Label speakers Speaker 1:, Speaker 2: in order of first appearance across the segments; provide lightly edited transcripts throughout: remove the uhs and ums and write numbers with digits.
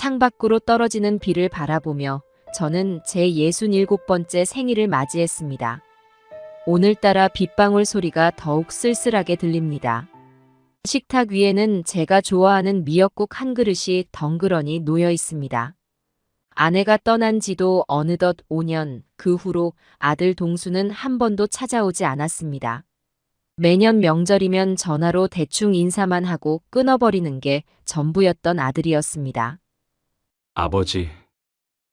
Speaker 1: 창밖으로 떨어지는 비를 바라보며 저는 제 67번째 생일을 맞이했습니다. 오늘따라 빗방울 소리가 더욱 쓸쓸하게 들립니다. 식탁 위에는 제가 좋아하는 미역국 한 그릇이 덩그러니 놓여 있습니다. 아내가 떠난 지도 어느덧 5년, 그 후로 아들 동수는 한 번도 찾아오지 않았습니다. 매년 명절이면 전화로 대충 인사만 하고 끊어버리는 게 전부였던 아들이었습니다.
Speaker 2: 아버지,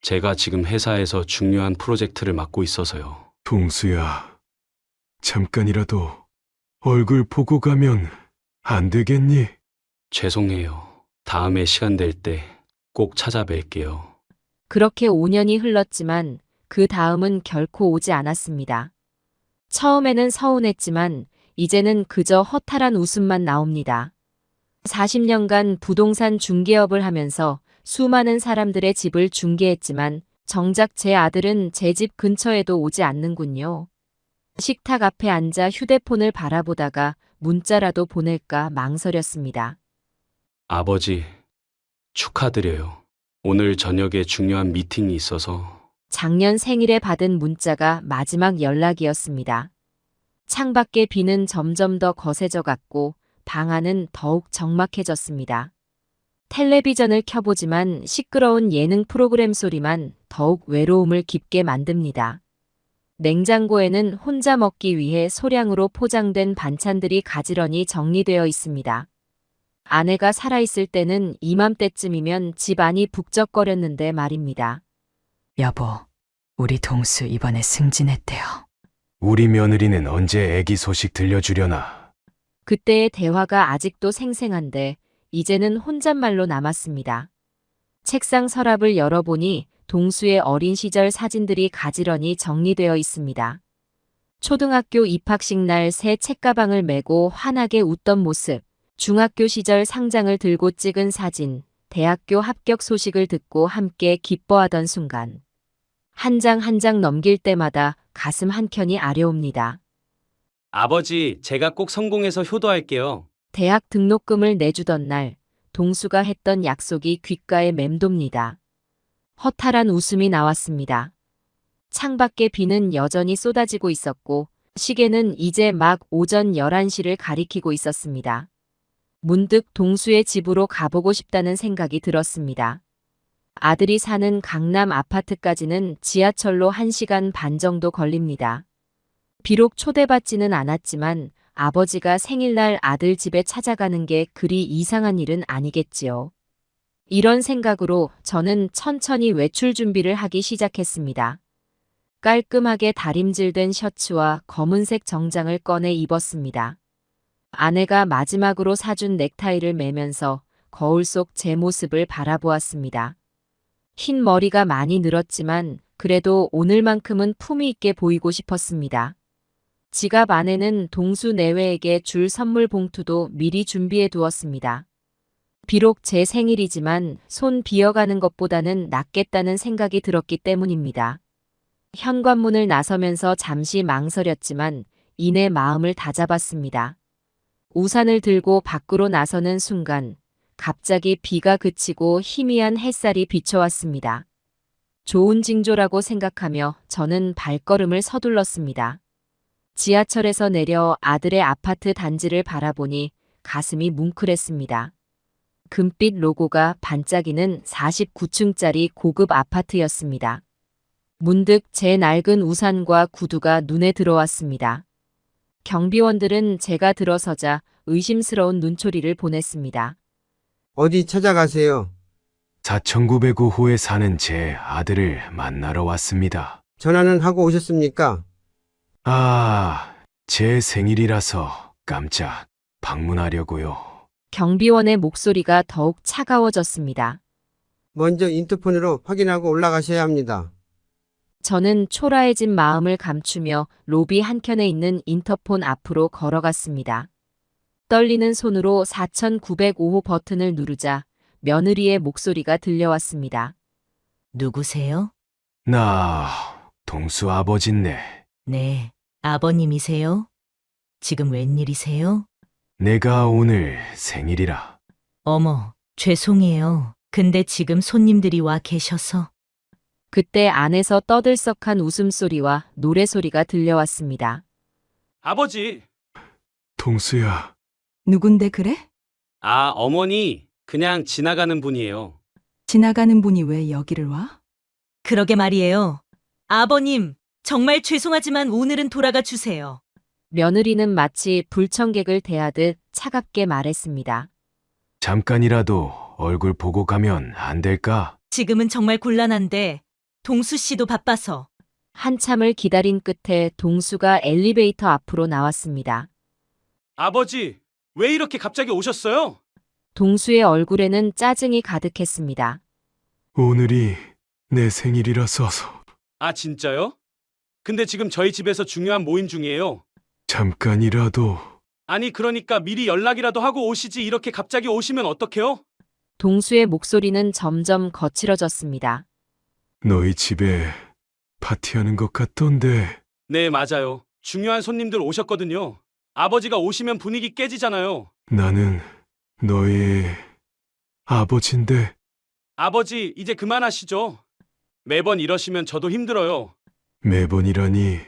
Speaker 2: 제가 지금 회사에서 중요한 프로젝트를 맡고 있어서요.
Speaker 3: 동수야, 잠깐이라도 얼굴 보고 가면 안 되겠니?
Speaker 2: 죄송해요. 다음에 시간 될 때 꼭 찾아뵐게요.
Speaker 1: 그렇게 5년이 흘렀지만 그 다음은 결코 오지 않았습니다. 처음에는 서운했지만 이제는 그저 허탈한 웃음만 나옵니다. 40년간 부동산 중개업을 하면서 수많은 사람들의 집을 중개했지만 정작 제 아들은 제 집 근처에도 오지 않는군요. 식탁 앞에 앉아 휴대폰을 바라보다가 문자라도 보낼까 망설였습니다.
Speaker 2: 아버지, 축하드려요. 오늘 저녁에 중요한 미팅이 있어서.
Speaker 1: 작년 생일에 받은 문자가 마지막 연락이었습니다. 창밖의 비는 점점 더 거세져 갔고 방 안은 더욱 적막해졌습니다. 텔레비전을 켜보지만 시끄러운 예능 프로그램 소리만 더욱 외로움을 깊게 만듭니다. 냉장고에는 혼자 먹기 위해 소량으로 포장된 반찬들이 가지런히 정리되어 있습니다. 아내가 살아있을 때는 이맘때쯤이면 집 안이 북적거렸는데 말입니다.
Speaker 4: 여보, 우리 동수 이번에 승진했대요.
Speaker 3: 우리 며느리는 언제 애기 소식 들려주려나?
Speaker 1: 그때의 대화가 아직도 생생한데 이제는 혼잣말로 남았습니다. 책상 서랍을 열어보니 동수의 어린 시절 사진들이 가지런히 정리되어 있습니다. 초등학교 입학식 날 새 책가방을 메고 환하게 웃던 모습, 중학교 시절 상장을 들고 찍은 사진, 대학교 합격 소식을 듣고 함께 기뻐하던 순간. 한 장 한 장 넘길 때마다 가슴 한켠이 아려옵니다.
Speaker 2: 아버지, 제가 꼭 성공해서 효도할게요.
Speaker 1: 대학 등록금을 내주던 날, 동수가 했던 약속이 귓가에 맴돕니다. 허탈한 웃음이 나왔습니다. 창밖의 비는 여전히 쏟아지고 있었고 시계는 이제 막 오전 11시를 가리키고 있었습니다. 문득 동수의 집으로 가보고 싶다는 생각이 들었습니다. 아들이 사는 강남 아파트까지는 지하철로 1시간 반 정도 걸립니다. 비록 초대받지는 않았지만 아버지가 생일날 아들 집에 찾아가는 게 그리 이상한 일은 아니겠지요. 이런 생각으로 저는 천천히 외출 준비를 하기 시작했습니다. 깔끔하게 다림질된 셔츠와 검은색 정장을 꺼내 입었습니다. 아내가 마지막으로 사준 넥타이를 매면서 거울 속 제 모습을 바라보았습니다. 흰 머리가 많이 늘었지만 그래도 오늘만큼은 품위 있게 보이고 싶었습니다. 지갑 안에는 동수 내외에게 줄 선물 봉투도 미리 준비해 두었습니다. 비록 제 생일이지만 손 비어가는 것보다는 낫겠다는 생각이 들었기 때문입니다. 현관문을 나서면서 잠시 망설였지만 이내 마음을 다잡았습니다. 우산을 들고 밖으로 나서는 순간 갑자기 비가 그치고 희미한 햇살이 비춰왔습니다. 좋은 징조라고 생각하며 저는 발걸음을 서둘렀습니다. 지하철에서 내려 아들의 아파트 단지를 바라보니 가슴이 뭉클했습니다. 금빛 로고가 반짝이는 49층짜리 고급 아파트였습니다. 문득 제 낡은 우산과 구두가 눈에 들어왔습니다. 경비원들은 제가 들어서자 의심스러운 눈초리를 보냈습니다.
Speaker 5: 어디 찾아가세요?
Speaker 3: 4905호에 사는 제 아들을 만나러 왔습니다.
Speaker 5: 전화는 하고 오셨습니까?
Speaker 3: 제 생일이라서 깜짝 방문하려고요.
Speaker 1: 경비원의 목소리가 더욱 차가워졌습니다.
Speaker 5: 먼저 인터폰으로 확인하고 올라가셔야 합니다.
Speaker 1: 저는 초라해진 마음을 감추며 로비 한켠에 있는 인터폰 앞으로 걸어갔습니다. 떨리는 손으로 4905호 버튼을 누르자 며느리의 목소리가 들려왔습니다.
Speaker 4: 누구세요?
Speaker 3: 나 동수 아버진네.
Speaker 4: 네, 아버님이세요? 지금 웬일이세요?
Speaker 3: 내가 오늘 생일이라.
Speaker 4: 어머, 죄송해요. 근데 지금 손님들이 와 계셔서.
Speaker 1: 그때 안에서 떠들썩한 웃음소리와 노래소리가 들려왔습니다.
Speaker 2: 아버지!
Speaker 3: 동수야,
Speaker 6: 누군데 그래?
Speaker 2: 아, 어머니. 그냥 지나가는 분이에요.
Speaker 6: 지나가는 분이 왜 여기를 와?
Speaker 4: 그러게 말이에요. 아버님, 정말 죄송하지만 오늘은 돌아가 주세요.
Speaker 1: 며느리는 마치 불청객을 대하듯 차갑게 말했습니다.
Speaker 3: 잠깐이라도 얼굴 보고 가면 안 될까?
Speaker 4: 지금은 정말 곤란한데 동수 씨도 바빠서.
Speaker 1: 한참을 기다린 끝에 동수가 엘리베이터 앞으로 나왔습니다.
Speaker 2: 아버지, 왜 이렇게 갑자기 오셨어요?
Speaker 1: 동수의 얼굴에는 짜증이 가득했습니다.
Speaker 3: 오늘이 내 생일이라서
Speaker 2: 아, 진짜요? 근데 지금 저희 집에서 중요한 모임 중이에요.
Speaker 3: 잠깐이라도
Speaker 2: 아니, 그러니까 미리 연락이라도 하고 오시지 이렇게 갑자기 오시면 어떡해요?
Speaker 1: 동수의 목소리는 점점 거칠어졌습니다.
Speaker 3: 너희 집에 파티하는 것 같던데.
Speaker 2: 네, 맞아요. 중요한 손님들 오셨거든요. 아버지가 오시면 분위기 깨지잖아요.
Speaker 3: 나는 너의 아버지인데.
Speaker 2: 아버지, 이제 그만하시죠. 매번 이러시면 저도 힘들어요.
Speaker 3: 매번이라니.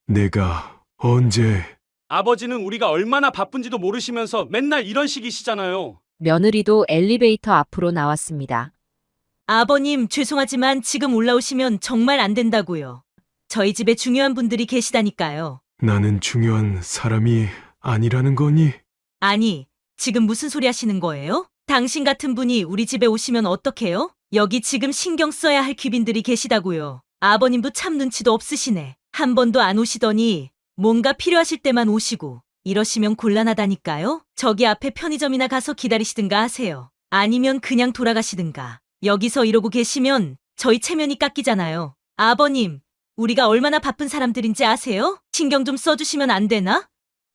Speaker 3: 내가 언제.
Speaker 2: 아버지는 우리가 얼마나 바쁜지도 모르시면서 맨날 이런 식이시잖아요.
Speaker 1: 며느리도 엘리베이터 앞으로 나왔습니다.
Speaker 4: 아버님, 죄송하지만 지금 올라오시면 정말 안 된다고요. 저희 집에 중요한 분들이 계시다니까요.
Speaker 3: 나는 중요한 사람이 아니라는 거니?
Speaker 4: 아니, 지금 무슨 소리 하시는 거예요? 당신 같은 분이 우리 집에 오시면 어떡해요? 여기 지금 신경 써야 할 귀빈들이 계시다고요. 아버님도 참 눈치도 없으시네. 한 번도 안 오시더니 뭔가 필요하실 때만 오시고 이러시면 곤란하다니까요. 저기 앞에 편의점이나 가서 기다리시든가 하세요. 아니면 그냥 돌아가시든가. 여기서 이러고 계시면 저희 체면이 깎이잖아요. 아버님, 우리가 얼마나 바쁜 사람들인지 아세요? 신경 좀 써주시면 안 되나?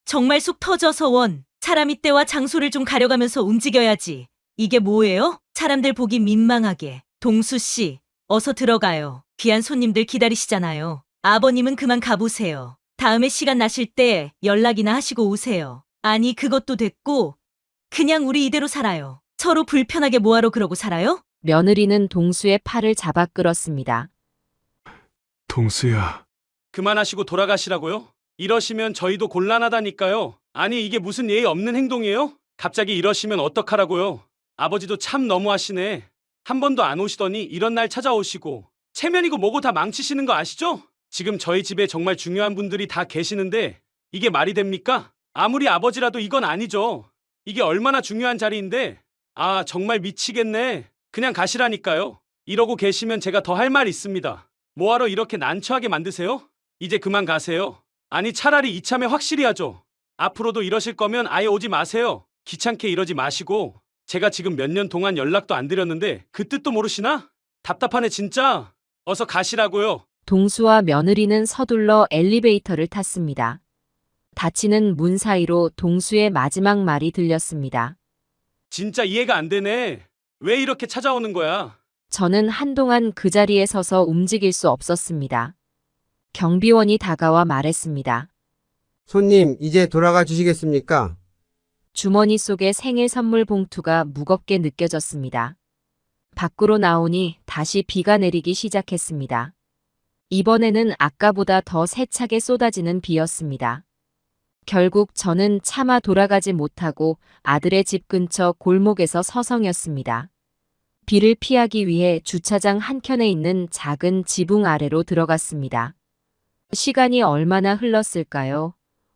Speaker 4: 정말 속 터져서 원. 사람이 때와 장소를 좀 가려가면서 움직여야지. 이게 뭐예요? 사람들 보기 민망하게. 동수 씨, 어서 들어가요. 귀한 손님들 기다리시잖아요. 아버님은 그만 가보세요. 다음에 시간 나실 때 연락이나 하시고 오세요. 아니, 그것도 됐고 그냥 우리 이대로 살아요. 서로 불편하게 뭐하러 그러고 살아요?
Speaker 1: 며느리는 동수의 팔을 잡아 끌었습니다.
Speaker 3: 동수야,
Speaker 2: 그만하시고 돌아가시라고요? 이러시면 저희도 곤란하다니까요. 아니, 이게 무슨 예의 없는 행동이에요? 갑자기 이러시면 어떡하라고요? 아버지도 참 너무하시네. 한 번도 안 오시더니 이런 날 찾아오시고 체면이고 뭐고 다 망치시는 거 아시죠? 지금 저희 집에 정말 중요한 분들이 다 계시는데 이게 말이 됩니까? 아무리 아버지라도 이건 아니죠. 이게 얼마나 중요한 자리인데. 아, 정말 미치겠네. 그냥 가시라니까요. 이러고 계시면 제가 더 할 말 있습니다. 뭐하러 이렇게 난처하게 만드세요? 이제 그만 가세요. 아니, 차라리 이참에 확실히 하죠. 앞으로도 이러실 거면 아예 오지 마세요. 귀찮게 이러지 마시고. 제가 지금 몇 년 동안 연락도 안 드렸는데 그 뜻도 모르시나? 답답하네 진짜. 어서 가시라고요.
Speaker 1: 동수와 며느리는 서둘러 엘리베이터를 탔습니다. 닫히는 문 사이로 동수의 마지막 말이 들렸습니다.
Speaker 2: 진짜 이해가 안 되네. 왜 이렇게 찾아오는 거야?
Speaker 1: 저는 한동안 그 자리에 서서 움직일 수 없었습니다. 경비원이 다가와 말했습니다.
Speaker 5: 손님, 이제 돌아가 주시겠습니까?
Speaker 1: 주머니 속에 생일 선물 봉투가 무겁게 느껴졌습니다. 밖으로 나오니 다시 비가 내리기 시작했습니다. 이번에는 아까보다 더 세차게 쏟아지는 비였습니다. 결국 저는 차마 돌아가지 못하고 아들의 집 근처 골목에서 서성였습니다. 비를 피하기 위해 주차장 한켠에 있는 작은 지붕 아래로 들어갔습니다. 시간이 얼마나 흘렀을까요?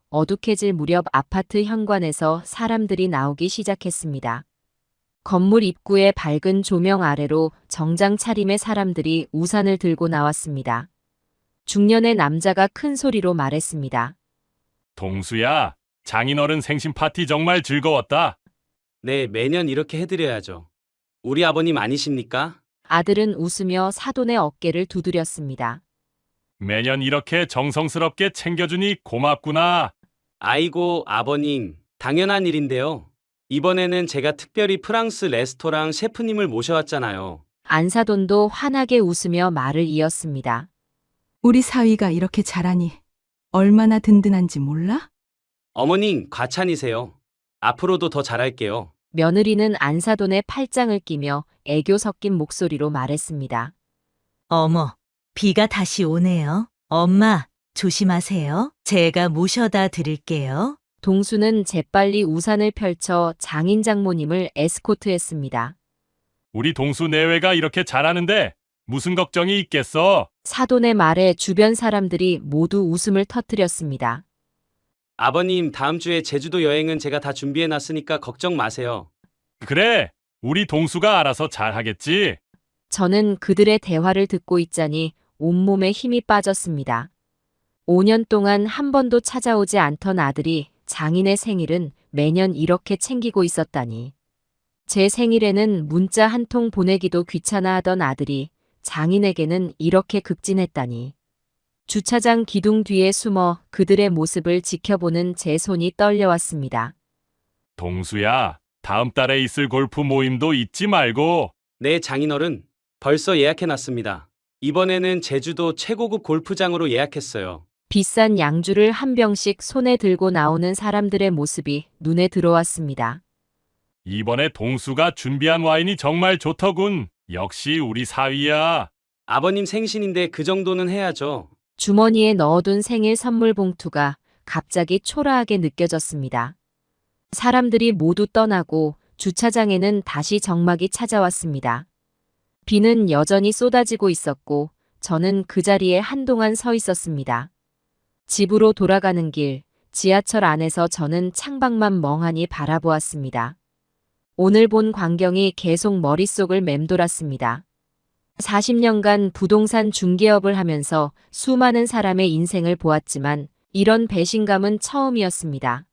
Speaker 1: 어둑해질 무렵 아파트 현관에서 사람들이 나오기 시작했습니다. 건물 입구의 밝은 조명 아래로 정장 차림의 사람들이 우산을 들고 나왔습니다. 중년의 남자가 큰 소리로 말했습니다.
Speaker 7: 동수야, 장인어른 생신 파티 정말 즐거웠다.
Speaker 2: 네, 매년 이렇게 해드려야죠. 우리 아버님 아니십니까?
Speaker 1: 아들은 웃으며 사돈의 어깨를 두드렸습니다.
Speaker 7: 매년 이렇게 정성스럽게 챙겨주니 고맙구나.
Speaker 2: 아이고, 아버님. 당연한 일인데요. 이번에는 제가 특별히 프랑스 레스토랑 셰프님을 모셔왔잖아요.
Speaker 1: 안사돈도 환하게 웃으며 말을 이었습니다.
Speaker 6: 우리 사위가 이렇게 잘하니 얼마나 든든한지 몰라?
Speaker 2: 어머님, 과찬이세요. 앞으로도 더 잘할게요.
Speaker 1: 며느리는 안사돈에 팔짱을 끼며 애교 섞인 목소리로 말했습니다.
Speaker 4: 어머, 비가 다시 오네요. 엄마, 조심하세요. 제가 모셔다 드릴게요.
Speaker 1: 동수는 재빨리 우산을 펼쳐 장인 장모님을 에스코트했습니다.
Speaker 7: 우리 동수 내외가 이렇게 잘하는데 무슨 걱정이 있겠어?
Speaker 1: 사돈의 말에 주변 사람들이 모두 웃음을 터뜨렸습니다.
Speaker 2: 아버님, 다음 주에 제주도 여행은 제가 다 준비해 놨으니까 걱정 마세요.
Speaker 7: 그래, 우리 동수가 알아서 잘하겠지.
Speaker 1: 저는 그들의 대화를 듣고 있자니 온몸에 힘이 빠졌습니다. 5년 동안 한 번도 찾아오지 않던 아들이 장인의 생일은 매년 이렇게 챙기고 있었다니. 제 생일에는 문자 한 통 보내기도 귀찮아하던 아들이 장인에게는 이렇게 급진했다니. 주차장 기둥 뒤에 숨어 그들의 모습을 지켜보는 제 손이 떨려왔습니다.
Speaker 7: 동수야, 다음 달에 있을 골프 모임도 잊지 말고.
Speaker 2: 네, 장인어른. 벌써 예약해 놨습니다. 이번에는 제주도 최고급 골프장으로 예약했어요.
Speaker 1: 비싼 양주를 한 병씩 손에 들고 나오는 사람들의 모습이 눈에 들어왔습니다.
Speaker 7: 이번에 동수가 준비한 와인이 정말 좋더군. 역시 우리 사위야.
Speaker 2: 아버님 생신인데 그 정도는 해야죠.
Speaker 1: 주머니에 넣어둔 생일 선물 봉투가 갑자기 초라하게 느껴졌습니다. 사람들이 모두 떠나고 주차장에는 다시 정막이 찾아왔습니다. 비는 여전히 쏟아지고 있었고 저는 그 자리에 한동안 서 있었습니다. 집으로 돌아가는 길, 지하철 안에서 저는 창밖만 멍하니 바라보았습니다. 오늘 본 광경이 계속 머릿속을 맴돌았습니다. 40년간 부동산 중개업을 하면서 수많은 사람의 인생을 보았지만 이런 배신감은 처음이었습니다.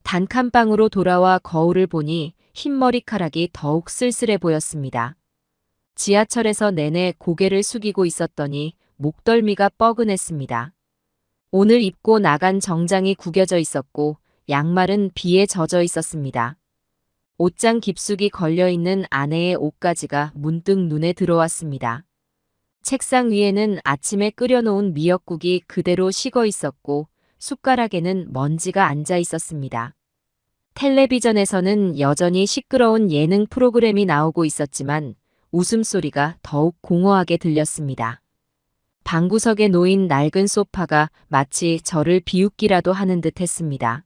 Speaker 1: 단칸방으로 돌아와 거울을 보니 흰머리카락이 더욱 쓸쓸해 보였습니다. 지하철에서 내내 고개를 숙이고 있었더니 목덜미가 뻐근했습니다. 오늘 입고 나간 정장이 구겨져 있었고 양말은 비에 젖어 있었습니다. 옷장 깊숙이 걸려있는 아내의 옷가지가 문득 눈에 들어왔습니다. 책상 위에는 아침에 끓여놓은 미역국이 그대로 식어 있었고 숟가락에는 먼지가 앉아 있었습니다. 텔레비전에서는 여전히 시끄러운 예능 프로그램이 나오고 있었지만 웃음소리가 더욱 공허하게 들렸습니다. 방구석에 놓인 낡은 소파가 마치 저를 비웃기라도 하는 듯 했습니다.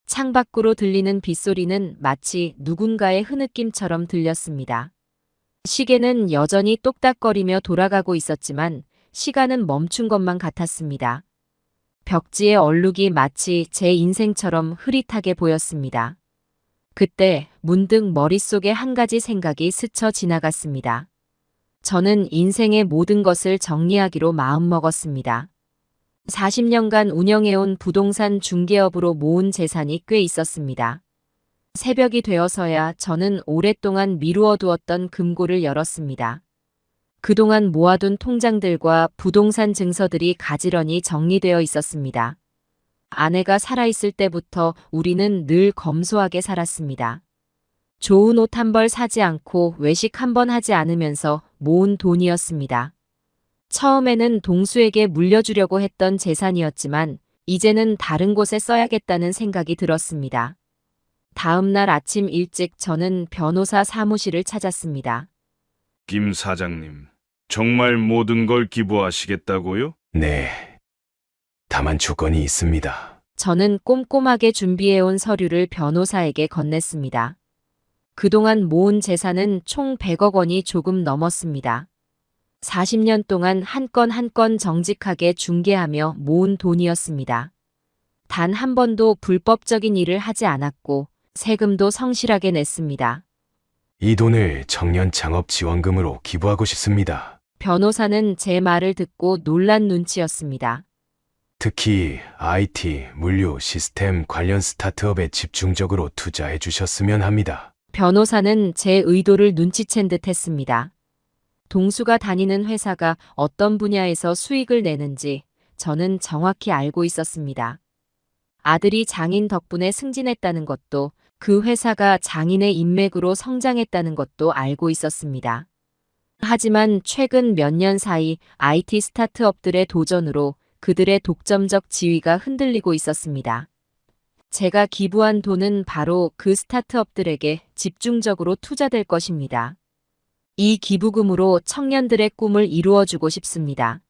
Speaker 1: 창밖으로 들리는 빗소리는 마치 누군가의 흐느낌처럼 들렸습니다. 시계는 여전히 똑딱거리며 돌아가고 있었지만 시간은 멈춘 것만 같았습니다. 벽지의 얼룩이 마치 제 인생처럼 흐릿하게 보였습니다. 그때 문득 머릿속에 한 가지 생각이 스쳐 지나갔습니다. 저는 인생의 모든 것을 정리하기로 마음먹었습니다. 40년간 운영해온 부동산 중개업으로 모은 재산이 꽤 있었습니다. 새벽이 되어서야 저는 오랫동안 미루어두었던 금고를 열었습니다. 그동안 모아둔 통장들과 부동산 증서들이 가지런히 정리되어 있었습니다. 아내가 살아있을 때부터 우리는 늘 검소하게 살았습니다. 좋은 옷 한 벌 사지 않고 외식 한 번 하지 않으면서 모은 돈이었습니다. 처음에는 동수에게 물려주려고 했던 재산이었지만 이제는 다른 곳에 써야겠다는 생각이 들었습니다. 다음 날 아침 일찍 저는 변호사 사무실을 찾았습니다.
Speaker 8: 김 사장님, 정말 모든 걸 기부하시겠다고요?
Speaker 3: 네. 다만 조건이 있습니다.
Speaker 1: 저는 꼼꼼하게 준비해온 서류를 변호사에게 건넸습니다. 그동안 모은 재산은 총 100억 원이 조금 넘었습니다. 40년 동안 한 건 한 건 정직하게 중개하며 모은 돈이었습니다. 단 한 번도 불법적인 일을 하지 않았고 세금도 성실하게 냈습니다.
Speaker 3: 이 돈을 청년 창업 지원금으로 기부하고 싶습니다.
Speaker 1: 변호사는 제 말을 듣고 놀란 눈치였습니다.
Speaker 3: 특히 IT, 물류, 시스템 관련 스타트업에 집중적으로 투자해 주셨으면 합니다.
Speaker 1: 변호사는 제 의도를 눈치챈 듯 했습니다. 동수가 다니는 회사가 어떤 분야에서 수익을 내는지 저는 정확히 알고 있었습니다. 아들이 장인 덕분에 승진했다는 것도 그 회사가 장인의 인맥으로 성장했다는 것도 알고 있었습니다. 하지만 최근 몇 년 사이 IT 스타트업들의 도전으로 그들의 독점적 지위가 흔들리고 있었습니다. 제가 기부한 돈은 바로 그 스타트업들에게 집중적으로 투자될 것입니다. 이 기부금으로 청년들의 꿈을 이루어주고 싶습니다.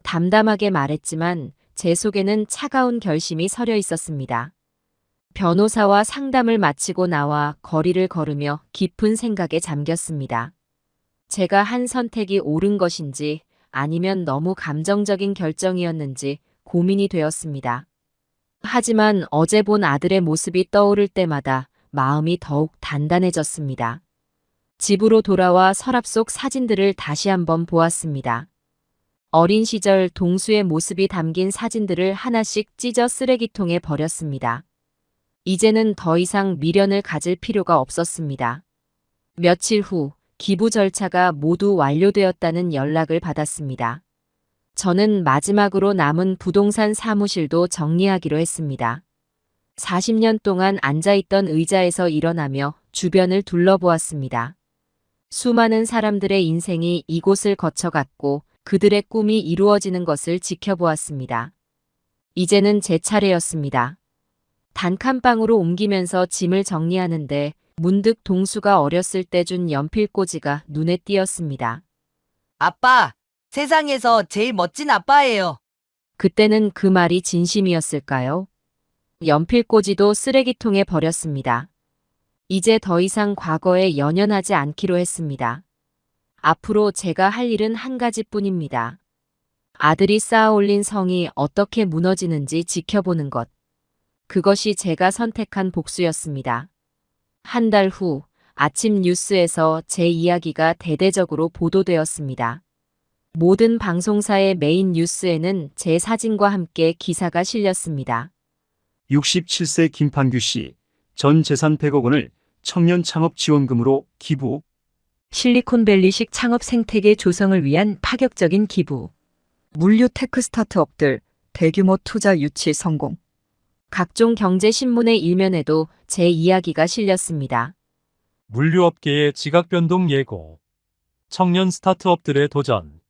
Speaker 1: 담담하게 말했지만 제 속에는 차가운 결심이 서려 있었습니다. 변호사와 상담을 마치고 나와 거리를 걸으며 깊은 생각에 잠겼습니다. 제가 한 선택이 옳은 것인지 아니면 너무 감정적인 결정이었는지 고민이 되었습니다. 하지만 어제 본 아들의 모습이 떠오를 때마다 마음이 더욱 단단해졌습니다. 집으로 돌아와 서랍 속 사진들을 다시 한번 보았습니다. 어린 시절 동수의 모습이 담긴 사진들을 하나씩 찢어 쓰레기통에 버렸습니다. 이제는 더 이상 미련을 가질 필요가 없었습니다. 며칠 후 기부 절차가 모두 완료되었다는 연락을 받았습니다. 저는 마지막으로 남은 부동산 사무실도 정리하기로 했습니다. 40년 동안 앉아있던 의자에서 일어나며 주변을 둘러보았습니다. 수많은 사람들의 인생이 이곳을 거쳐갔고 그들의 꿈이 이루어지는 것을 지켜보았습니다. 이제는 제 차례였습니다. 단칸방으로 옮기면서 짐을 정리하는데 문득 동수가 어렸을 때 준 연필꽂이가 눈에 띄었습니다.
Speaker 9: 아빠, 세상에서 제일 멋진 아빠예요.
Speaker 1: 그때는 그 말이 진심이었을까요? 연필꽂이도 쓰레기통에 버렸습니다. 이제 더 이상 과거에 연연하지 않기로 했습니다. 앞으로 제가 할 일은 한 가지뿐입니다. 아들이 쌓아올린 성이 어떻게 무너지는지 지켜보는 것. 그것이 제가 선택한 복수였습니다. 한 달 후 아침 뉴스에서 제 이야기가 대대적으로 보도되었습니다. 모든 방송사의 메인 뉴스에는 제 사진과 함께 기사가 실렸습니다.
Speaker 10: 67세 김판규 씨, 전 재산 100억 원을 청년 창업 지원금으로 기부.
Speaker 11: 실리콘밸리식 창업 생태계 조성을 위한 파격적인 기부.
Speaker 12: 물류 테크 스타트업들 대규모 투자 유치 성공.
Speaker 1: 각종 경제신문의 일면에도 제 이야기가 실렸습니다.
Speaker 13: 물류업계의 지각 변동 예고. 청년 스타트업들의 도전.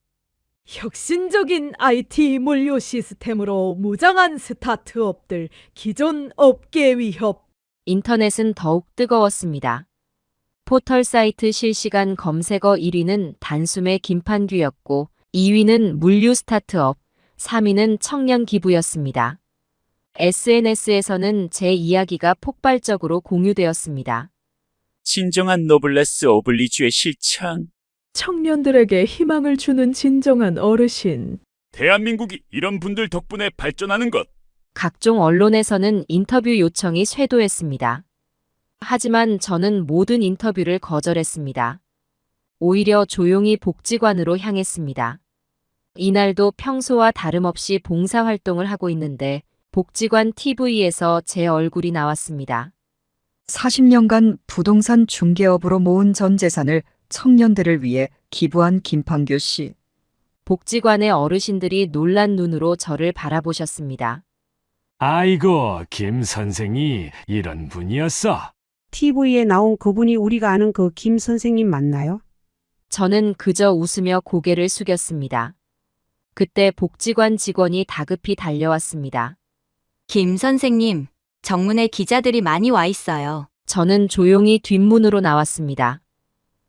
Speaker 14: 혁신적인 IT 물류 시스템으로 무장한 스타트업들 기존 업계 위협.
Speaker 1: 인터넷은 더욱 뜨거웠습니다. 포털 사이트 실시간 검색어 1위는 단숨에 김판규였고 2위는 물류 스타트업, 3위는 청년 기부였습니다. SNS에서는 제 이야기가 폭발적으로 공유되었습니다.
Speaker 15: 진정한 노블레스 오블리주의 실천.
Speaker 14: 청년들에게 희망을 주는 진정한 어르신.
Speaker 7: 대한민국이 이런 분들 덕분에 발전하는 것.
Speaker 1: 각종 언론에서는 인터뷰 요청이 쇄도했습니다. 하지만 저는 모든 인터뷰를 거절했습니다. 오히려 조용히 복지관으로 향했습니다. 이날도 평소와 다름없이 봉사활동을 하고 있는데 복지관 TV에서 제 얼굴이 나왔습니다.
Speaker 12: 40년간 부동산 중개업으로 모은 전 재산을 청년들을 위해 기부한 김판규 씨.
Speaker 1: 복지관의 어르신들이 놀란 눈으로 저를 바라보셨습니다.
Speaker 3: 아이고, 김 선생이 이런 분이었어.
Speaker 16: TV에 나온 그분이 우리가 아는 그 김 선생님 맞나요?
Speaker 1: 저는 그저 웃으며 고개를 숙였습니다. 그때 복지관 직원이 다급히 달려왔습니다.
Speaker 17: 김 선생님, 정문에 기자들이 많이 와 있어요.
Speaker 1: 저는 조용히 뒷문으로 나왔습니다.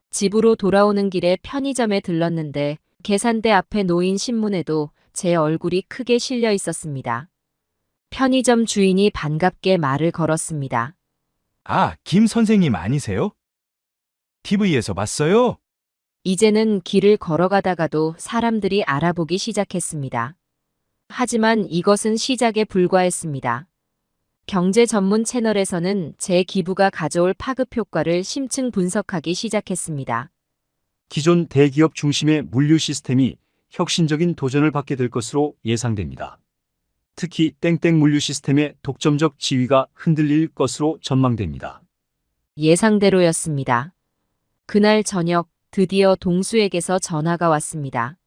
Speaker 1: 집으로 돌아오는 길에 편의점에 들렀는데 계산대 앞에 놓인 신문에도 제 얼굴이 크게 실려 있었습니다. 편의점 주인이 반갑게 말을 걸었습니다.
Speaker 18: 아, 김 선생님 아니세요? TV에서 봤어요?
Speaker 1: 이제는 길을 걸어가다가도 사람들이 알아보기 시작했습니다. 하지만 이것은 시작에 불과했습니다. 경제 전문 채널에서는 제 기부가 가져올 파급 효과를 심층 분석하기 시작했습니다.
Speaker 10: 기존 대기업 중심의 물류 시스템이 혁신적인 도전을 받게 될 것으로 예상됩니다. 특히 땡땡 물류 시스템의 독점적 지위가 흔들릴 것으로 전망됩니다.
Speaker 1: 예상대로였습니다. 그날 저녁 드디어 동수에게서 전화가 왔습니다.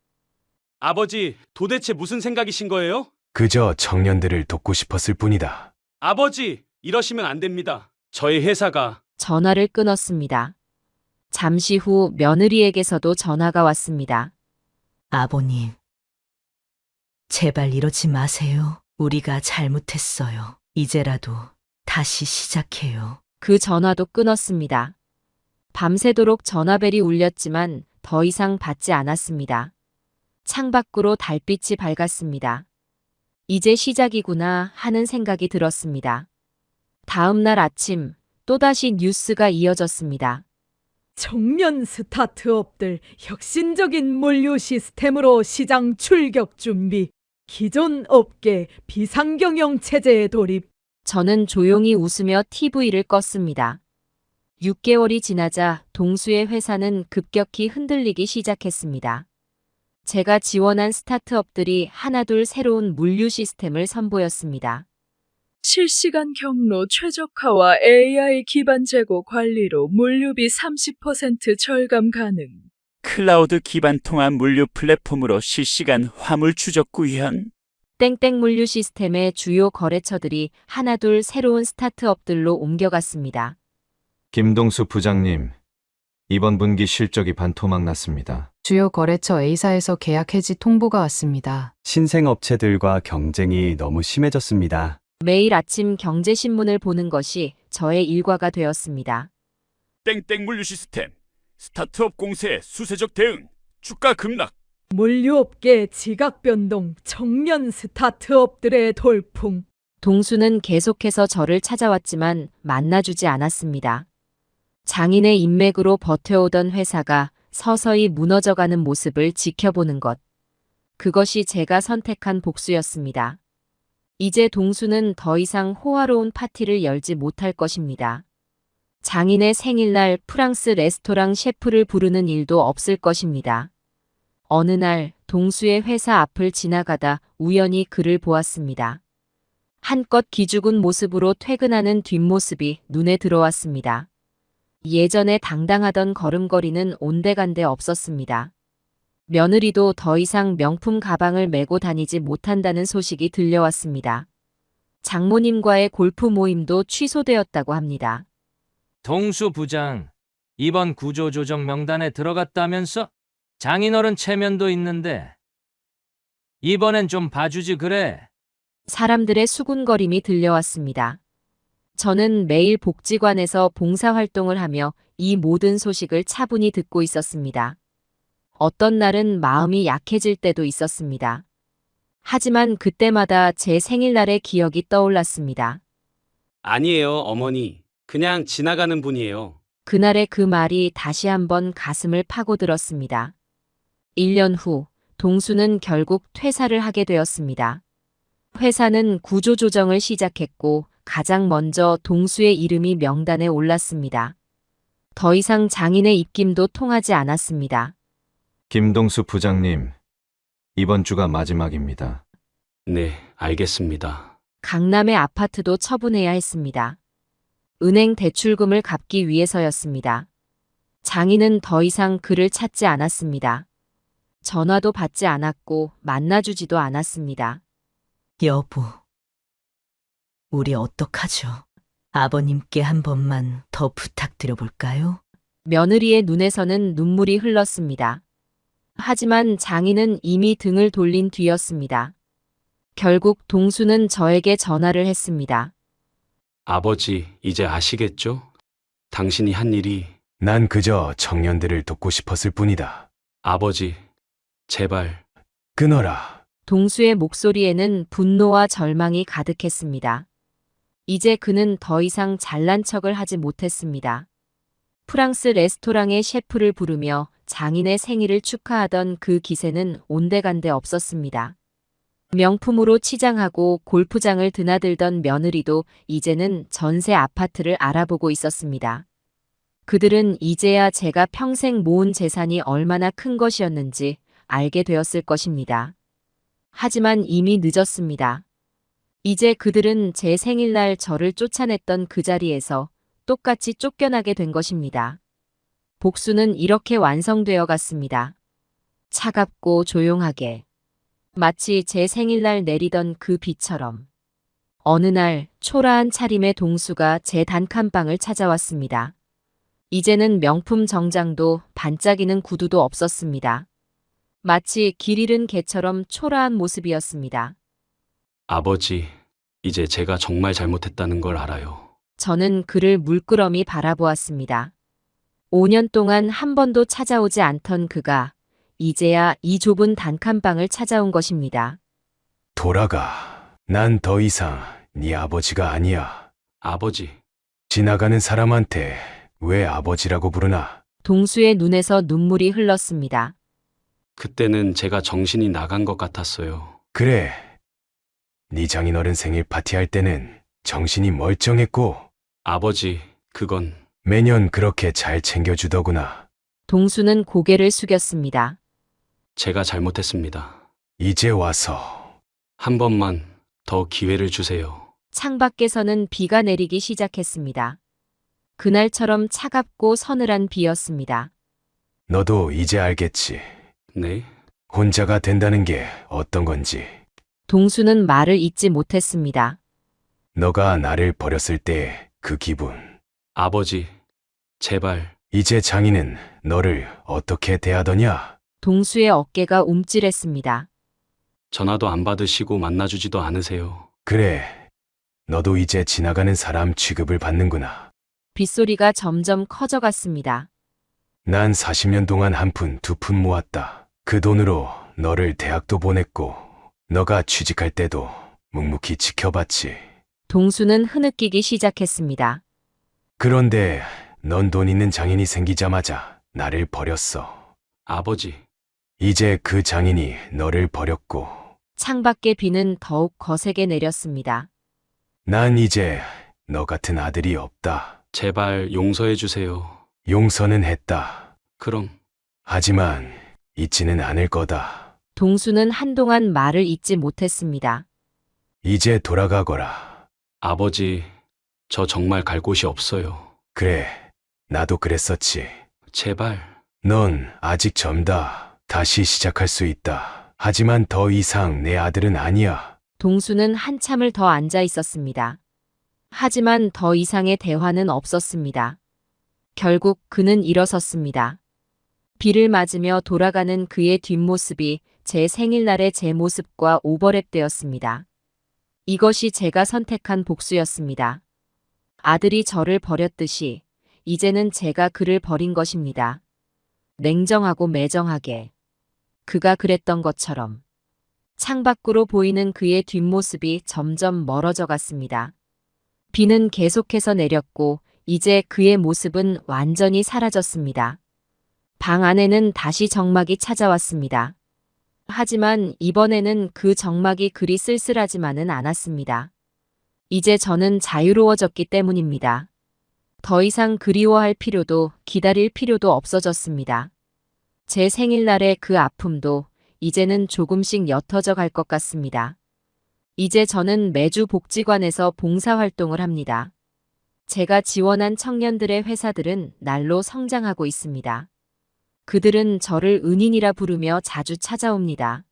Speaker 2: 아버지, 도대체 무슨 생각이신 거예요?
Speaker 3: 그저 청년들을 돕고 싶었을 뿐이다.
Speaker 2: 아버지, 이러시면 안 됩니다. 저희 회사가...
Speaker 1: 전화를 끊었습니다. 잠시 후 며느리에게서도 전화가 왔습니다.
Speaker 4: 아버님, 제발 이러지 마세요. 우리가 잘못했어요. 이제라도 다시 시작해요.
Speaker 1: 그 전화도 끊었습니다. 밤새도록 전화벨이 울렸지만 더 이상 받지 않았습니다. 창밖으로 달빛이 밝았습니다. 이제 시작이구나 하는 생각이 들었습니다. 다음 날 아침 또다시 뉴스가 이어졌습니다.
Speaker 14: 청년 스타트업들 혁신적인 물류 시스템으로 시장 출격 준비. 기존 업계 비상경영 체제에 돌입.
Speaker 1: 저는 조용히 웃으며 TV를 껐습니다. 6개월이 지나자 동수의 회사는 급격히 흔들리기 시작했습니다. 제가 지원한 스타트업들이 하나둘 새로운 물류 시스템을 선보였습니다.
Speaker 14: 실시간 경로 최적화와 AI 기반 재고 관리로 물류비 30% 절감 가능.
Speaker 15: 클라우드 기반 통합 물류 플랫폼으로 실시간 화물 추적 구현.
Speaker 1: 땡땡 물류 시스템의 주요 거래처들이 하나둘 새로운 스타트업들로 옮겨갔습니다.
Speaker 19: 김동수 부장님, 이번 분기 실적이 반토막 났습니다.
Speaker 20: 주요 거래처 A사에서 계약 해지 통보가 왔습니다.
Speaker 21: 신생업체들과 경쟁이 너무 심해졌습니다.
Speaker 1: 매일 아침 경제신문을 보는 것이 저의 일과가 되었습니다.
Speaker 15: 땡땡 물류 시스템. 스타트업 공세 수세적 대응. 주가 급락.
Speaker 14: 물류업계 지각 변동, 청년 스타트업들의 돌풍.
Speaker 1: 동수는 계속해서 저를 찾아왔지만 만나주지 않았습니다. 장인의 인맥으로 버텨오던 회사가 서서히 무너져가는 모습을 지켜보는 것. 그것이 제가 선택한 복수였습니다. 이제 동수는 더 이상 호화로운 파티를 열지 못할 것입니다. 장인의 생일날 프랑스 레스토랑 셰프를 부르는 일도 없을 것입니다. 어느 날 동수의 회사 앞을 지나가다 우연히 그를 보았습니다. 한껏 기죽은 모습으로 퇴근하는 뒷모습이 눈에 들어왔습니다. 예전에 당당하던 걸음걸이는 온데간데 없었습니다. 며느리도 더 이상 명품 가방을 메고 다니지 못한다는 소식이 들려왔습니다. 장모님과의 골프 모임도 취소되었다고 합니다.
Speaker 22: 동수 부장, 이번 구조조정 명단에 들어갔다면서? 장인어른 체면도 있는데 이번엔 좀 봐주지 그래.
Speaker 1: 사람들의 수군거림이 들려왔습니다. 저는 매일 복지관에서 봉사활동을 하며 이 모든 소식을 차분히 듣고 있었습니다. 어떤 날은 마음이 약해질 때도 있었습니다. 하지만 그때마다 제 생일날의 기억이 떠올랐습니다.
Speaker 2: 아니에요, 어머니. 그냥 지나가는 분이에요.
Speaker 1: 그날의 그 말이 다시 한번 가슴을 파고들었습니다. 1년 후 동수는 결국 퇴사를 하게 되었습니다. 회사는 구조조정을 시작했고 가장 먼저 동수의 이름이 명단에 올랐습니다. 더 이상 장인의 입김도 통하지 않았습니다.
Speaker 19: 김동수 부장님, 이번 주가 마지막입니다.
Speaker 2: 네, 알겠습니다.
Speaker 1: 강남의 아파트도 처분해야 했습니다. 은행 대출금을 갚기 위해서였습니다. 장인은 더 이상 그를 찾지 않았습니다. 전화도 받지 않았고 만나주지도 않았습니다.
Speaker 4: 여보, 우리 어떡하죠? 아버님께 한 번만 더 부탁드려볼까요?
Speaker 1: 며느리의 눈에서는 눈물이 흘렀습니다. 하지만 장인은 이미 등을 돌린 뒤였습니다. 결국 동수는 저에게 전화를 했습니다.
Speaker 2: 아버지, 이제 아시겠죠? 당신이 한 일이...
Speaker 3: 난 그저 청년들을 돕고 싶었을 뿐이다.
Speaker 2: 아버지, 제발...
Speaker 3: 끊어라.
Speaker 1: 동수의 목소리에는 분노와 절망이 가득했습니다. 이제 그는 더 이상 잘난 척을 하지 못했습니다. 프랑스 레스토랑의 셰프를 부르며 장인의 생일을 축하하던 그 기세는 온데간데 없었습니다. 명품으로 치장하고 골프장을 드나들던 며느리도 이제는 전세 아파트를 알아보고 있었습니다. 그들은 이제야 제가 평생 모은 재산이 얼마나 큰 것이었는지 알게 되었을 것입니다. 하지만 이미 늦었습니다. 이제 그들은 제 생일날 저를 쫓아냈던 그 자리에서 똑같이 쫓겨나게 된 것입니다. 복수는 이렇게 완성되어 갔습니다. 차갑고 조용하게. 마치 제 생일날 내리던 그 비처럼. 어느 날 초라한 차림의 동수가 제 단칸방을 찾아왔습니다. 이제는 명품 정장도 반짝이는 구두도 없었습니다. 마치 길 잃은 개처럼 초라한 모습이었습니다.
Speaker 2: 아버지, 이제 제가 정말 잘못했다는 걸 알아요.
Speaker 1: 저는 그를 물끄러미 바라보았습니다. 5년 동안 한 번도 찾아오지 않던 그가 이제야 이 좁은 단칸방을 찾아온 것입니다.
Speaker 3: 돌아가. 난 더 이상 네 아버지가 아니야.
Speaker 2: 아버지.
Speaker 3: 지나가는 사람한테 왜 아버지라고 부르나?
Speaker 1: 동수의 눈에서 눈물이 흘렀습니다.
Speaker 2: 그때는 제가 정신이 나간 것 같았어요.
Speaker 3: 그래. 네 장인어른 생일 파티할 때는 정신이 멀쩡했고
Speaker 2: 아버지, 그건
Speaker 3: 매년 그렇게 잘 챙겨주더구나.
Speaker 1: 동수는 고개를 숙였습니다.
Speaker 2: 제가 잘못했습니다.
Speaker 3: 이제 와서
Speaker 2: 한 번만 더 기회를 주세요.
Speaker 1: 창밖에서는 비가 내리기 시작했습니다. 그날처럼 차갑고 서늘한 비였습니다.
Speaker 3: 너도 이제 알겠지.
Speaker 2: 네?
Speaker 3: 혼자가 된다는 게 어떤 건지.
Speaker 1: 동수는 말을 잇지 못했습니다.
Speaker 3: 너가 나를 버렸을 때 그 기분.
Speaker 2: 아버지, 제발.
Speaker 3: 이제 장인은 너를 어떻게 대하더냐?
Speaker 1: 동수의 어깨가 움찔했습니다.
Speaker 2: 전화도 안 받으시고 만나주지도 않으세요.
Speaker 3: 그래. 너도 이제 지나가는 사람 취급을 받는구나.
Speaker 1: 빗소리가 점점 커져갔습니다.
Speaker 3: 난 40년 동안 한 푼, 두 푼 모았다. 그 돈으로 너를 대학도 보냈고 너가 취직할 때도 묵묵히 지켜봤지.
Speaker 1: 동수는 흐느끼기 시작했습니다.
Speaker 3: 그런데 넌 돈 있는 장인이 생기자마자 나를 버렸어.
Speaker 2: 아버지.
Speaker 3: 이제 그 장인이 너를 버렸고.
Speaker 1: 창밖의 비는 더욱 거세게 내렸습니다.
Speaker 3: 난 이제 너 같은 아들이 없다.
Speaker 2: 제발 용서해 주세요.
Speaker 3: 용서는 했다.
Speaker 2: 그럼.
Speaker 3: 하지만 잊지는 않을 거다.
Speaker 1: 동수는 한동안 말을 잇지 못했습니다.
Speaker 3: 이제 돌아가거라.
Speaker 2: 아버지, 저 정말 갈 곳이 없어요.
Speaker 3: 그래, 나도 그랬었지.
Speaker 2: 제발.
Speaker 3: 넌 아직 젊다. 다시 시작할 수 있다. 하지만 더 이상 내 아들은 아니야.
Speaker 1: 동수는 한참을 더 앉아 있었습니다. 하지만 더 이상의 대화는 없었습니다. 결국 그는 일어섰습니다. 비를 맞으며 돌아가는 그의 뒷모습이 제 생일날의 제 모습과 오버랩되었습니다. 이것이 제가 선택한 복수였습니다. 아들이 저를 버렸듯이 이제는 제가 그를 버린 것입니다. 냉정하고 매정하게. 그가 그랬던 것처럼. 창밖으로 보이는 그의 뒷모습이 점점 멀어져 갔습니다. 비는 계속해서 내렸고 이제 그의 모습은 완전히 사라졌습니다. 방 안에는 다시 정막이 찾아왔습니다. 하지만 이번에는 그 정막이 그리 쓸쓸하지만은 않았습니다. 이제 저는 자유로워졌기 때문입니다. 더 이상 그리워할 필요도 기다릴 필요도 없어졌습니다. 제 생일날의 그 아픔도 이제는 조금씩 옅어져 갈 것 같습니다. 이제 저는 매주 복지관에서 봉사활동을 합니다. 제가 지원한 청년들의 회사들은 날로 성장하고 있습니다. 그들은 저를 은인이라 부르며 자주 찾아옵니다.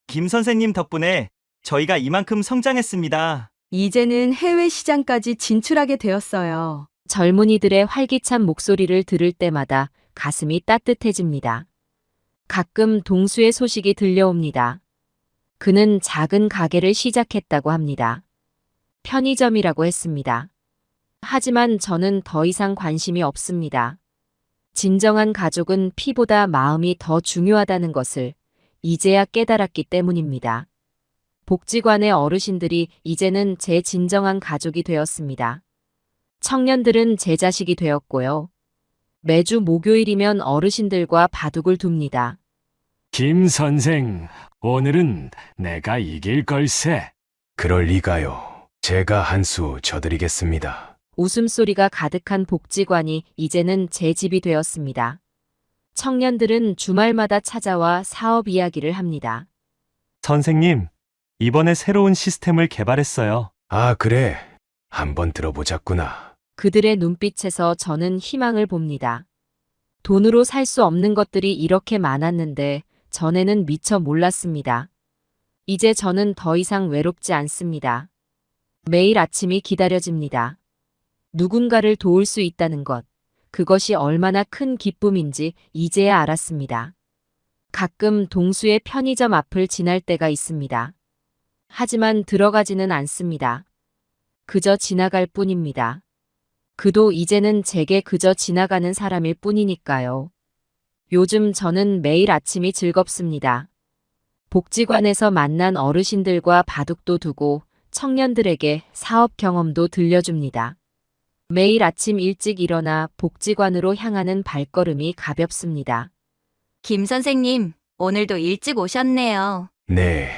Speaker 5: 김 선생님 덕분에 저희가 이만큼 성장했습니다.
Speaker 6: 이제는 해외 시장까지 진출하게 되었어요.
Speaker 1: 젊은이들의 활기찬 목소리를 들을 때마다 가슴이 따뜻해집니다. 가끔 동수의 소식이 들려옵니다. 그는 작은 가게를 시작했다고 합니다. 편의점이라고 했습니다. 하지만 저는 더 이상 관심이 없습니다. 진정한 가족은 피보다 마음이 더 중요하다는 것을 이제야 깨달았기 때문입니다. 복지관의 어르신들이 이제는 제 진정한 가족이 되었습니다. 청년들은 제 자식이 되었고요. 매주 목요일이면 어르신들과 바둑을 둡니다.
Speaker 7: 김 선생, 오늘은 내가 이길 걸세.
Speaker 3: 그럴 리가요. 제가 한 수 져드리겠습니다.
Speaker 1: 웃음소리가 가득한 복지관이 이제는 제 집이 되었습니다. 청년들은 주말마다 찾아와 사업 이야기를 합니다.
Speaker 21: 선생님, 이번에 새로운 시스템을 개발했어요.
Speaker 3: 아, 그래. 한번 들어보자꾸나.
Speaker 1: 그들의 눈빛에서 저는 희망을 봅니다. 돈으로 살 수 없는 것들이 이렇게 많았는데 전에는 미처 몰랐습니다. 이제 저는 더 이상 외롭지 않습니다. 매일 아침이 기다려집니다. 누군가를 도울 수 있다는 것, 그것이 얼마나 큰 기쁨인지 이제야 알았습니다. 가끔 동수의 편의점 앞을 지날 때가 있습니다. 하지만 들어가지는 않습니다. 그저 지나갈 뿐입니다. 그도 이제는 제게 그저 지나가는 사람일 뿐이니까요. 요즘 저는 매일 아침이 즐겁습니다. 복지관에서 만난 어르신들과 바둑도 두고 청년들에게 사업 경험도 들려줍니다. 매일 아침 일찍 일어나 복지관으로 향하는 발걸음이 가볍습니다.
Speaker 17: 김 선생님, 오늘도 일찍 오셨네요.
Speaker 3: 네.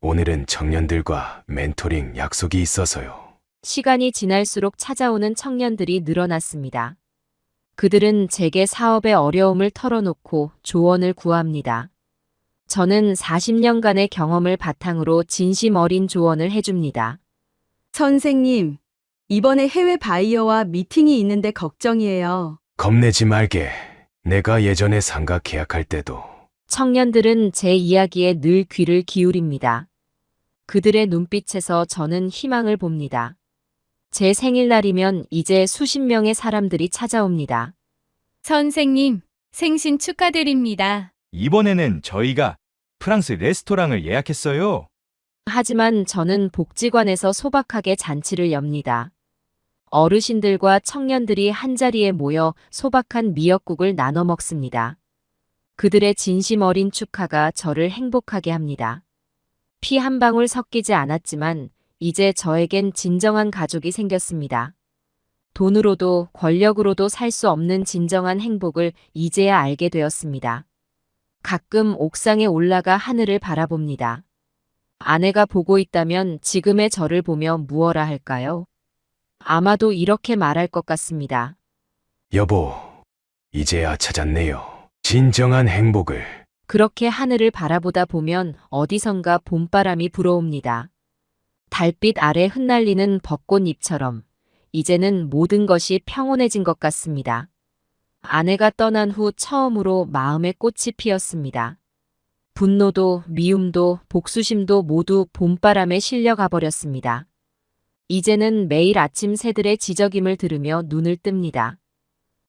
Speaker 3: 오늘은 청년들과 멘토링 약속이 있어서요.
Speaker 1: 시간이 지날수록 찾아오는 청년들이 늘어났습니다. 그들은 제게 사업의 어려움을 털어놓고 조언을 구합니다. 저는 40년간의 경험을 바탕으로 진심 어린 조언을 해줍니다.
Speaker 6: 선생님, 이번에 해외 바이어와 미팅이 있는데 걱정이에요.
Speaker 3: 겁내지 말게. 내가 예전에 상가 계약할 때도
Speaker 1: 청년들은 제 이야기에 늘 귀를 기울입니다. 그들의 눈빛에서 저는 희망을 봅니다. 제 생일날이면 이제 수십 명의 사람들이 찾아옵니다.
Speaker 8: 선생님, 생신 축하드립니다.
Speaker 18: 이번에는 저희가 프랑스 레스토랑을 예약했어요.
Speaker 1: 하지만 저는 복지관에서 소박하게 잔치를 엽니다. 어르신들과 청년들이 한자리에 모여 소박한 미역국을 나눠 먹습니다. 그들의 진심 어린 축하가 저를 행복하게 합니다. 피 한 방울 섞이지 않았지만 이제 저에겐 진정한 가족이 생겼습니다. 돈으로도 권력으로도 살 수 없는 진정한 행복을 이제야 알게 되었습니다. 가끔 옥상에 올라가 하늘을 바라봅니다. 아내가 보고 있다면 지금의 저를 보며 무엇라 할까요? 아마도 이렇게 말할 것 같습니다.
Speaker 3: 여보, 이제야 찾았네요. 진정한 행복을.
Speaker 1: 그렇게 하늘을 바라보다 보면 어디선가 봄바람이 불어옵니다. 달빛 아래 흩날리는 벚꽃잎처럼 이제는 모든 것이 평온해진 것 같습니다. 아내가 떠난 후 처음으로 마음에 꽃이 피었습니다. 분노도 미움도 복수심도 모두 봄바람에 실려가 버렸습니다. 이제는 매일 아침 새들의 지저김을 들으며 눈을 뜹니다.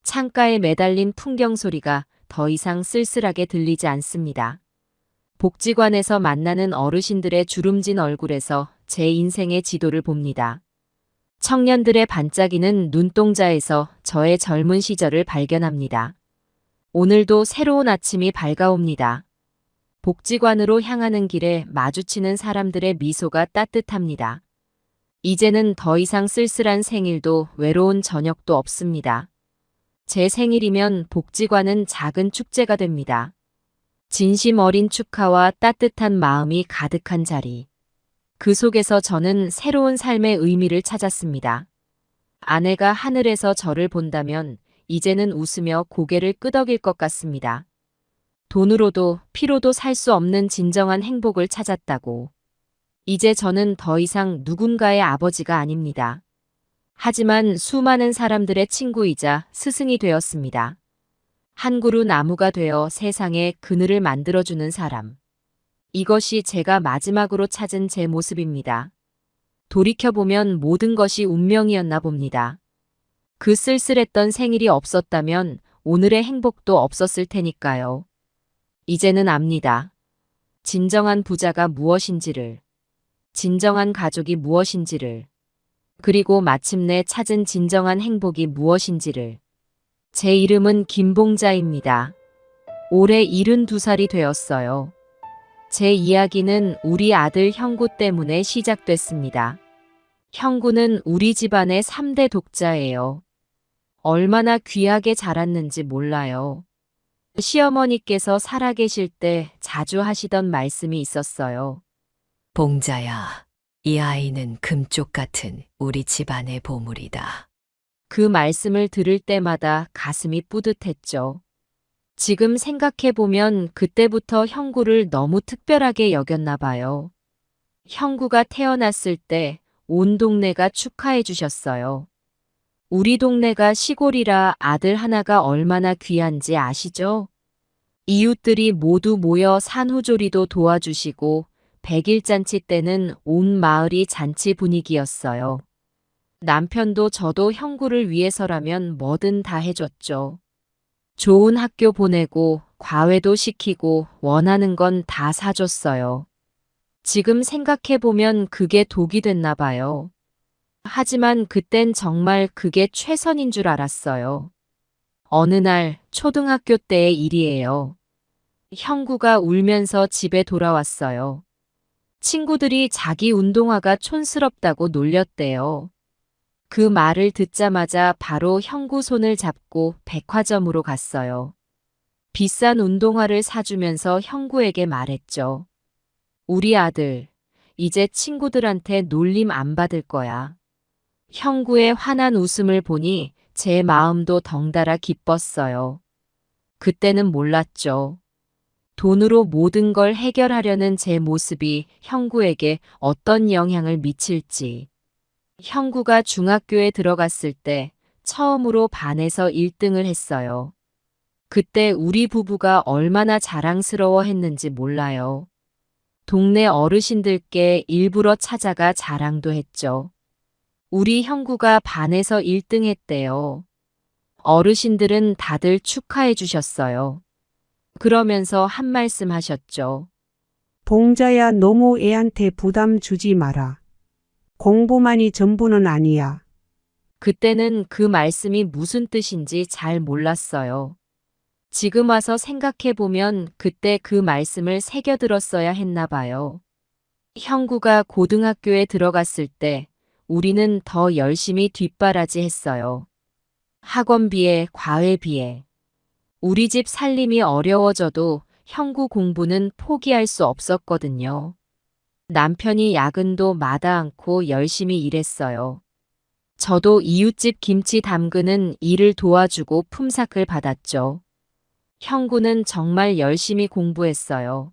Speaker 1: 창가에 매달린 풍경 소리가 더 이상 쓸쓸하게 들리지 않습니다. 복지관에서 만나는 어르신들의 주름진 얼굴에서 제 인생의 지도를 봅니다. 청년들의 반짝이는 눈동자에서 저의 젊은 시절을 발견합니다. 오늘도 새로운 아침이 밝아옵니다. 복지관으로 향하는 길에 마주치는 사람들의 미소가 따뜻합니다. 이제는 더 이상 쓸쓸한 생일도 외로운 저녁도 없습니다. 제 생일이면 복지관은 작은 축제가 됩니다. 진심 어린 축하와 따뜻한 마음이 가득한 자리. 그 속에서 저는 새로운 삶의 의미를 찾았습니다. 아내가 하늘에서 저를 본다면 이제는 웃으며 고개를 끄덕일 것 같습니다. 돈으로도 피로도 살 수 없는 진정한 행복을 찾았다고. 이제 저는 더 이상 누군가의 아버지가 아닙니다. 하지만 수많은 사람들의 친구이자 스승이 되었습니다. 한 그루 나무가 되어 세상에 그늘을 만들어주는 사람. 이것이 제가 마지막으로 찾은 제 모습입니다. 돌이켜보면 모든 것이 운명이었나 봅니다. 그 쓸쓸했던 생일이 없었다면 오늘의 행복도 없었을 테니까요. 이제는 압니다. 진정한 부자가 무엇인지를, 진정한 가족이 무엇인지를, 그리고 마침내 찾은 진정한 행복이 무엇인지를. 제 이름은 김봉자입니다. 올해 72살이 되었어요. 제 이야기는 우리 아들 형구 때문에 시작됐습니다. 형구는 우리 집안의 3대 독자예요. 얼마나 귀하게 자랐는지 몰라요. 시어머니께서 살아계실 때 자주 하시던 말씀이 있었어요.
Speaker 9: 봉자야, 이 아이는 금쪽 같은 우리 집안의 보물이다.
Speaker 1: 그 말씀을 들을 때마다 가슴이 뿌듯했죠. 지금 생각해보면 그때부터 형구를 너무 특별하게 여겼나 봐요. 형구가 태어났을 때 온 동네가 축하해 주셨어요. 우리 동네가 시골이라 아들 하나가 얼마나 귀한지 아시죠? 이웃들이 모두 모여 산후조리도 도와주시고 100일잔치 때는 온 마을이 잔치 분위기였어요. 남편도 저도 형구를 위해서라면 뭐든 다 해줬죠. 좋은 학교 보내고 과외도 시키고 원하는 건 다 사줬어요. 지금 생각해보면 그게 독이 됐나 봐요. 하지만 그땐 정말 그게 최선인 줄 알았어요. 어느 날 초등학교 때의 일이에요. 형구가 울면서 집에 돌아왔어요. 친구들이 자기 운동화가 촌스럽다고 놀렸대요. 그 말을 듣자마자 바로 형구 손을 잡고 백화점으로 갔어요. 비싼 운동화를 사주면서 형구에게 말했죠. 우리 아들, 이제 친구들한테 놀림 안 받을 거야. 형구의 환한 웃음을 보니 제 마음도 덩달아 기뻤어요. 그때는 몰랐죠. 돈으로 모든 걸 해결하려는 제 모습이 형구에게 어떤 영향을 미칠지. 형구가 중학교에 들어갔을 때 처음으로 반에서 1등을 했어요. 그때 우리 부부가 얼마나 자랑스러워 했는지 몰라요. 동네 어르신들께 일부러 찾아가 자랑도 했죠. 우리 형구가 반에서 1등 했대요. 어르신들은 다들 축하해 주셨어요. 그러면서 한 말씀 하셨죠.
Speaker 16: 봉자야, 너무 애한테 부담 주지 마라. 공부만이 전부는 아니야.
Speaker 1: 그때는 그 말씀이 무슨 뜻인지 잘 몰랐어요. 지금 와서 생각해보면 그때 그 말씀을 새겨들었어야 했나 봐요. 형구가 고등학교에 들어갔을 때 우리는 더 열심히 뒷바라지 했어요. 학원비에 과외비에. 우리 집 살림이 어려워져도 형구 공부는 포기할 수 없었거든요. 남편이 야근도 마다 않고 열심히 일했어요. 저도 이웃집 김치 담그는 일을 도와주고 품삯을 받았죠. 형구는 정말 열심히 공부했어요.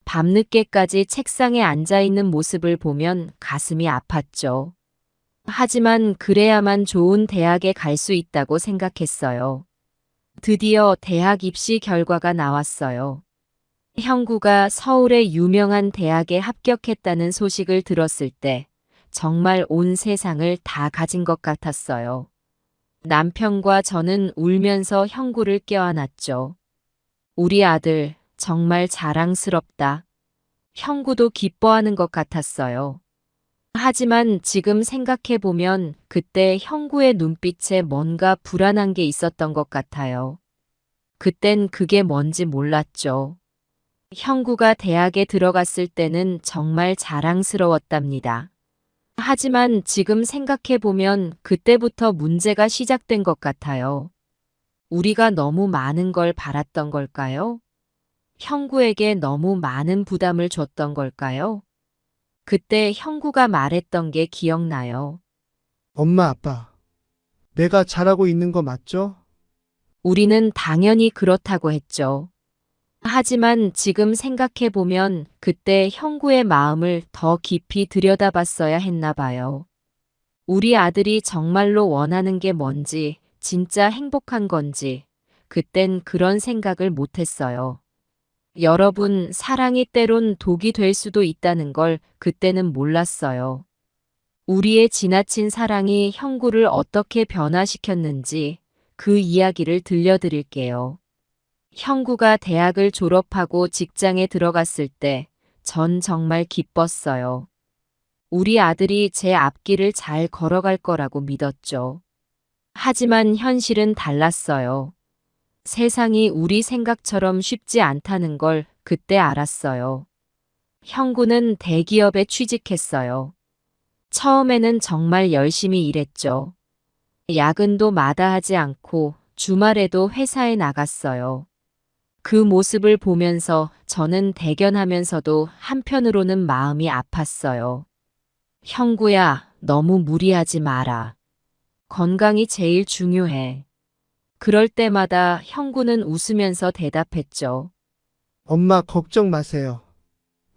Speaker 1: 밤늦게까지 책상에 앉아있는 모습을 보면 가슴이 아팠죠. 하지만 그래야만 좋은 대학에 갈 수 있다고 생각했어요. 드디어 대학 입시 결과가 나왔어요. 형구가 서울의 유명한 대학에 합격했다는 소식을 들었을 때 정말 온 세상을 다 가진 것 같았어요. 남편과 저는 울면서 형구를 껴안았죠. 우리 아들 정말 자랑스럽다. 형구도 기뻐하는 것 같았어요. 하지만 지금 생각해보면 그때 형구의 눈빛에 뭔가 불안한 게 있었던 것 같아요. 그땐 그게 뭔지 몰랐죠. 형구가 대학에 들어갔을 때는 정말 자랑스러웠답니다. 하지만 지금 생각해보면 그때부터 문제가 시작된 것 같아요. 우리가 너무 많은 걸 바랐던 걸까요? 형구에게 너무 많은 부담을 줬던 걸까요? 그때 형구가 말했던 게 기억나요.
Speaker 11: 엄마, 아빠, 내가 잘하고 있는 거 맞죠?
Speaker 1: 우리는 당연히 그렇다고 했죠. 하지만 지금 생각해보면 그때 형구의 마음을 더 깊이 들여다봤어야 했나 봐요. 우리 아들이 정말로 원하는 게 뭔지, 진짜 행복한 건지, 그땐 그런 생각을 못했어요. 여러분, 사랑이 때론 독이 될 수도 있다는 걸 그때는 몰랐어요. 우리의 지나친 사랑이 형구를 어떻게 변화시켰는지 그 이야기를 들려드릴게요. 형구가 대학을 졸업하고 직장에 들어갔을 때 전 정말 기뻤어요. 우리 아들이 제 앞길을 잘 걸어갈 거라고 믿었죠. 하지만 현실은 달랐어요. 세상이 우리 생각처럼 쉽지 않다는 걸 그때 알았어요. 형구는 대기업에 취직했어요. 처음에는 정말 열심히 일했죠. 야근도 마다하지 않고 주말에도 회사에 나갔어요. 그 모습을 보면서 저는 대견하면서도 한편으로는 마음이 아팠어요. 형구야, 너무 무리하지 마라. 건강이 제일 중요해. 그럴 때마다 형구는 웃으면서 대답했죠.
Speaker 11: 엄마, 걱정 마세요.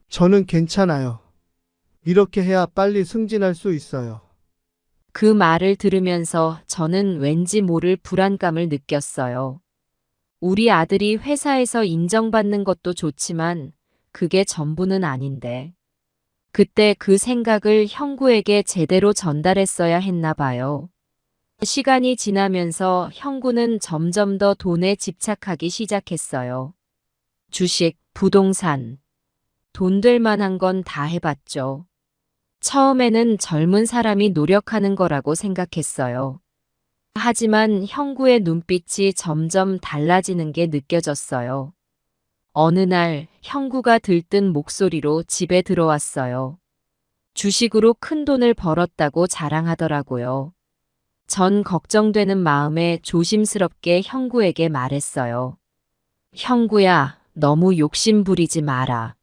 Speaker 11: 저는 괜찮아요. 이렇게 해야 빨리 승진할 수 있어요.
Speaker 1: 그 말을 들으면서 저는 왠지 모를 불안감을 느꼈어요. 우리 아들이 회사에서 인정받는 것도 좋지만 그게 전부는 아닌데. 그때 그 생각을 형구에게 제대로 전달했어야 했나 봐요. 시간이 지나면서 형구는 점점 더 돈에 집착하기 시작했어요. 주식, 부동산. 돈 될 만한 건 다 해봤죠. 처음에는 젊은 사람이 노력하는 거라고 생각했어요. 하지만 형구의 눈빛이 점점 달라지는 게 느껴졌어요. 어느 날 형구가 들뜬 목소리로 집에 들어왔어요. 주식으로 큰 돈을 벌었다고 자랑하더라고요. 전 걱정되는 마음에 조심스럽게 형구에게 말했어요. 형구야, 너무 욕심 부리지 마라.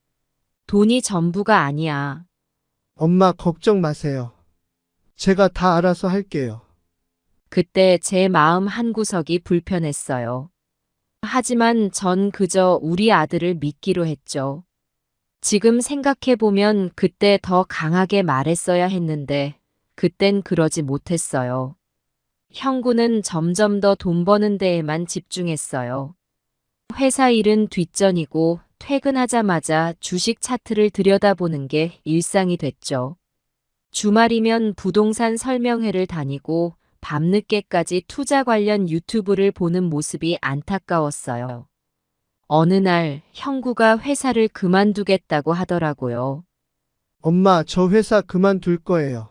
Speaker 1: 돈이 전부가 아니야.
Speaker 11: 엄마 걱정 마세요. 제가 다 알아서 할게요.
Speaker 1: 그때 제 마음 한구석이 불편했어요. 하지만 전 그저 우리 아들을 믿기로 했죠. 지금 생각해보면 그때 더 강하게 말했어야 했는데 그땐 그러지 못했어요. 형구는 점점 더 돈 버는 데에만 집중했어요. 회사 일은 뒷전이고 퇴근하자마자 주식 차트를 들여다보는 게 일상이 됐죠. 주말이면 부동산 설명회를 다니고 밤늦게까지 투자 관련 유튜브를 보는 모습이 안타까웠어요. 어느 날 형구가 회사를 그만두겠다고 하더라고요.
Speaker 11: 엄마, 저 회사 그만둘 거예요.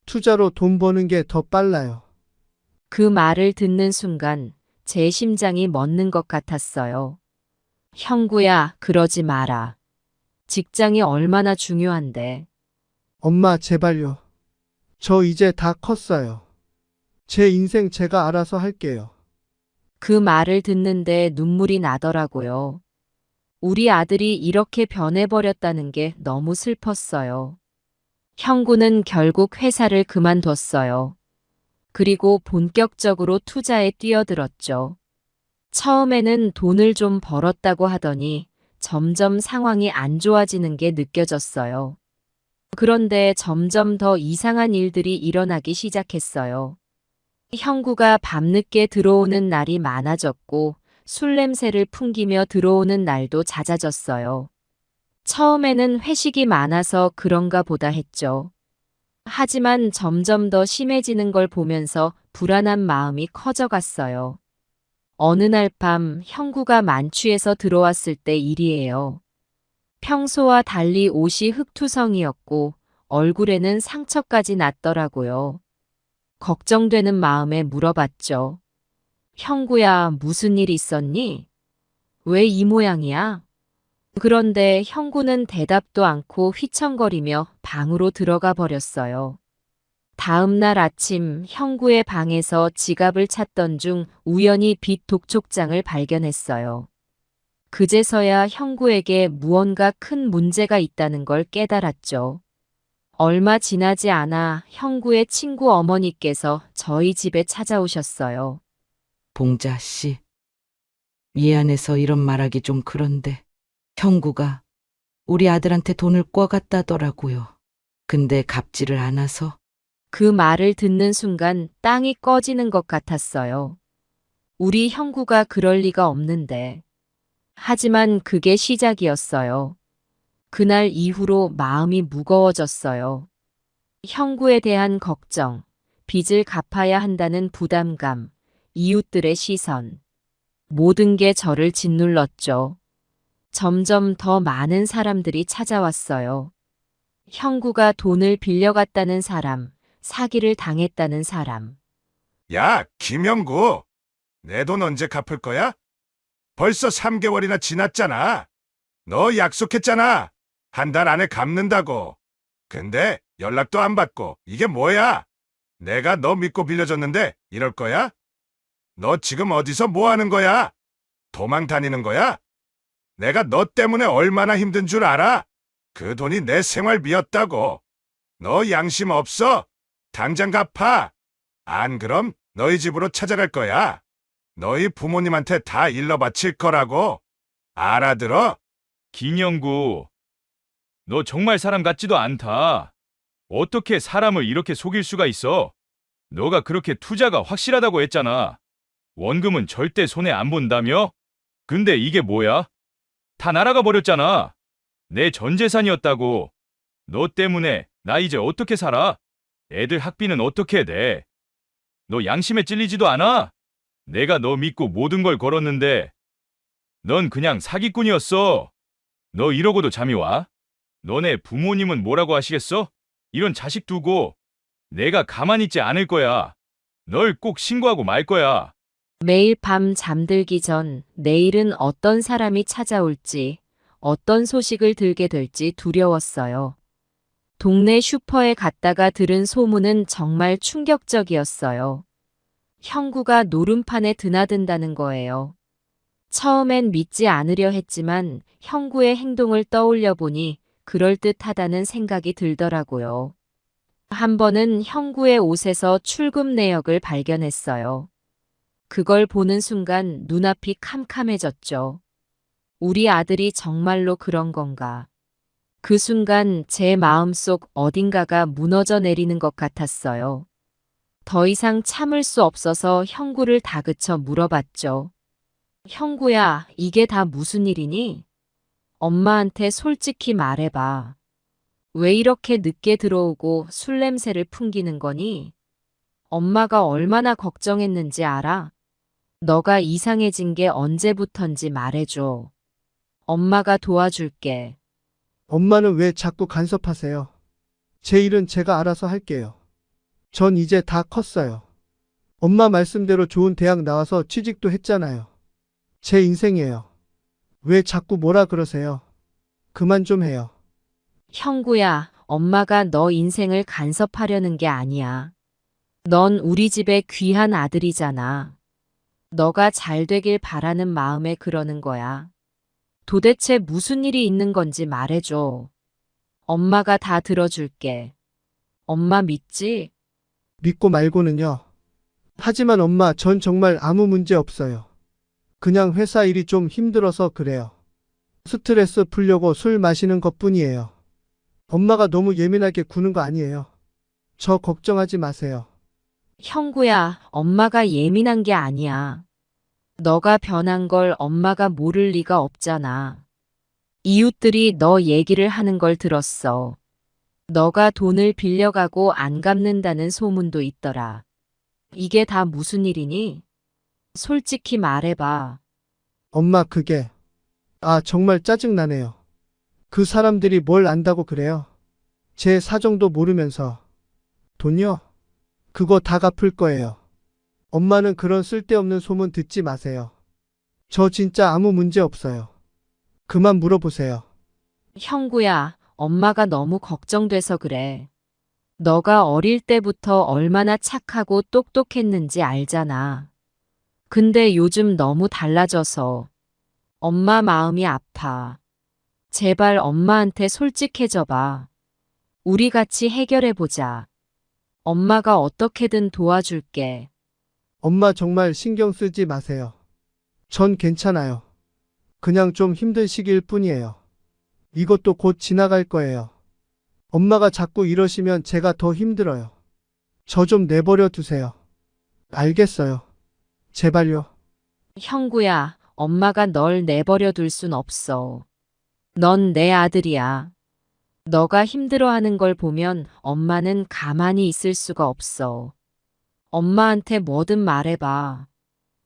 Speaker 11: 투자로 돈 버는 게 더 빨라요.
Speaker 1: 그 말을 듣는 순간 제 심장이 멎는 것 같았어요. 형구야, 그러지 마라. 직장이 얼마나 중요한데.
Speaker 11: 엄마, 제발요. 저 이제 다 컸어요. 제 인생 제가 알아서 할게요.
Speaker 1: 그 말을 듣는데 눈물이 나더라고요. 우리 아들이 이렇게 변해버렸다는 게 너무 슬펐어요. 형구는 결국 회사를 그만뒀어요. 그리고 본격적으로 투자에 뛰어들었죠. 처음에는 돈을 좀 벌었다고 하더니 점점 상황이 안 좋아지는 게 느껴졌어요. 그런데 점점 더 이상한 일들이 일어나기 시작했어요. 형구가 밤늦게 들어오는 날이 많아졌고 술 냄새를 풍기며 들어오는 날도 잦아졌어요. 처음에는 회식이 많아서 그런가 보다 했죠. 하지만 점점 더 심해지는 걸 보면서 불안한 마음이 커져갔어요. 어느 날 밤 형구가 만취해서 들어왔을 때 일이에요. 평소와 달리 옷이 흙투성이었고 얼굴에는 상처까지 났더라고요. 걱정되는 마음에 물어봤죠. 형구야, 무슨 일 있었니? 왜 이 모양이야? 그런데 형구는 대답도 않고 휘청거리며 방으로 들어가 버렸어요. 다음 날 아침 형구의 방에서 지갑을 찾던 중 우연히 빚 독촉장을 발견했어요. 그제서야 형구에게 무언가 큰 문제가 있다는 걸 깨달았죠. 얼마 지나지 않아 형구의 친구 어머니께서 저희 집에 찾아오셨어요.
Speaker 12: 봉자 씨, 미안해서 이런 말하기 좀 그런데 형구가 우리 아들한테 돈을 꿔갔다더라고요. 근데 갚지를 않아서.
Speaker 1: 그 말을 듣는 순간 땅이 꺼지는 것 같았어요. 우리 형구가 그럴 리가 없는데. 하지만 그게 시작이었어요. 그날 이후로 마음이 무거워졌어요. 형구에 대한 걱정, 빚을 갚아야 한다는 부담감, 이웃들의 시선. 모든 게 저를 짓눌렀죠. 점점 더 많은 사람들이 찾아왔어요. 형구가 돈을 빌려갔다는 사람, 사기를 당했다는 사람.
Speaker 13: 야, 김영구. 내 돈 언제 갚을 거야? 벌써 3개월이나 지났잖아. 너 약속했잖아. 한 달 안에 갚는다고. 근데 연락도 안 받고 이게 뭐야? 내가 너 믿고 빌려줬는데 이럴 거야? 너 지금 어디서 뭐 하는 거야? 도망 다니는 거야? 내가 너 때문에 얼마나 힘든 줄 알아? 그 돈이 내 생활비였다고. 너 양심 없어? 당장 갚아. 안 그럼 너희 집으로 찾아갈 거야. 너희 부모님한테 다 일러 바칠 거라고. 알아들어?
Speaker 18: 김영구, 너 정말 사람 같지도 않다. 어떻게 사람을 이렇게 속일 수가 있어? 너가 그렇게 투자가 확실하다고 했잖아. 원금은 절대 손해 안 본다며? 근데 이게 뭐야? 다 날아가 버렸잖아. 내 전 재산이었다고. 너 때문에 나 이제 어떻게 살아? 애들 학비는 어떻게 내? 너 양심에 찔리지도 않아? 내가 너 믿고 모든 걸 걸었는데 넌 그냥 사기꾼이었어. 너 이러고도 잠이 와? 너네 부모님은 뭐라고 하시겠어? 이런 자식 두고 내가 가만히 있지 않을 거야. 널 꼭 신고하고 말 거야.
Speaker 1: 매일 밤 잠들기 전 내일은 어떤 사람이 찾아올지, 어떤 소식을 들게 될지 두려웠어요. 동네 슈퍼에 갔다가 들은 소문은 정말 충격적이었어요. 형구가 노름판에 드나든다는 거예요. 처음엔 믿지 않으려 했지만 형구의 행동을 떠올려 보니 그럴듯하다는 생각이 들더라고요. 한 번은 형구의 옷에서 출금 내역을 발견했어요. 그걸 보는 순간 눈앞이 캄캄해졌죠. 우리 아들이 정말로 그런 건가? 그 순간 제 마음속 어딘가가 무너져 내리는 것 같았어요. 더 이상 참을 수 없어서 형구를 다그쳐 물어봤죠. 형구야, 이게 다 무슨 일이니? 엄마한테 솔직히 말해봐. 왜 이렇게 늦게 들어오고 술 냄새를 풍기는 거니? 엄마가 얼마나 걱정했는지 알아? 너가 이상해진 게 언제부턴지 말해줘. 엄마가 도와줄게.
Speaker 11: 엄마는 왜 자꾸 간섭하세요? 제 일은 제가 알아서 할게요. 전 이제 다 컸어요. 엄마 말씀대로 좋은 대학 나와서 취직도 했잖아요. 제 인생이에요. 왜 자꾸 뭐라 그러세요? 그만 좀 해요.
Speaker 1: 형구야, 엄마가 너 인생을 간섭하려는 게 아니야. 넌 우리 집의 귀한 아들이잖아. 너가 잘 되길 바라는 마음에 그러는 거야. 도대체 무슨 일이 있는 건지 말해줘. 엄마가 다 들어줄게. 엄마 믿지?
Speaker 11: 믿고 말고는요. 하지만 엄마, 전 정말 아무 문제 없어요. 그냥 회사 일이 좀 힘들어서 그래요. 스트레스 풀려고 술 마시는 것뿐이에요. 엄마가 너무 예민하게 구는 거 아니에요. 저 걱정하지 마세요.
Speaker 1: 형구야, 엄마가 예민한 게 아니야. 너가 변한 걸 엄마가 모를 리가 없잖아. 이웃들이 너 얘기를 하는 걸 들었어. 너가 돈을 빌려가고 안 갚는다는 소문도 있더라. 이게 다 무슨 일이니? 솔직히 말해봐.
Speaker 11: 엄마, 그게... 정말 짜증나네요. 그 사람들이 뭘 안다고 그래요? 제 사정도 모르면서. 돈요? 그거 다 갚을 거예요. 엄마는 그런 쓸데없는 소문 듣지 마세요. 저 진짜 아무 문제 없어요. 그만 물어보세요.
Speaker 1: 형구야, 엄마가 너무 걱정돼서 그래. 너가 어릴 때부터 얼마나 착하고 똑똑했는지 알잖아. 근데 요즘 너무 달라져서 엄마 마음이 아파. 제발 엄마한테 솔직해져 봐. 우리 같이 해결해보자. 엄마가 어떻게든 도와줄게.
Speaker 11: 엄마, 정말 신경 쓰지 마세요. 전 괜찮아요. 그냥 좀 힘든 시기일 뿐이에요. 이것도 곧 지나갈 거예요. 엄마가 자꾸 이러시면 제가 더 힘들어요. 저 좀 내버려 두세요. 알겠어요. 제발요.
Speaker 1: 형구야, 엄마가 널 내버려 둘 순 없어. 넌 내 아들이야. 너가 힘들어하는 걸 보면 엄마는 가만히 있을 수가 없어. 엄마한테 뭐든 말해봐.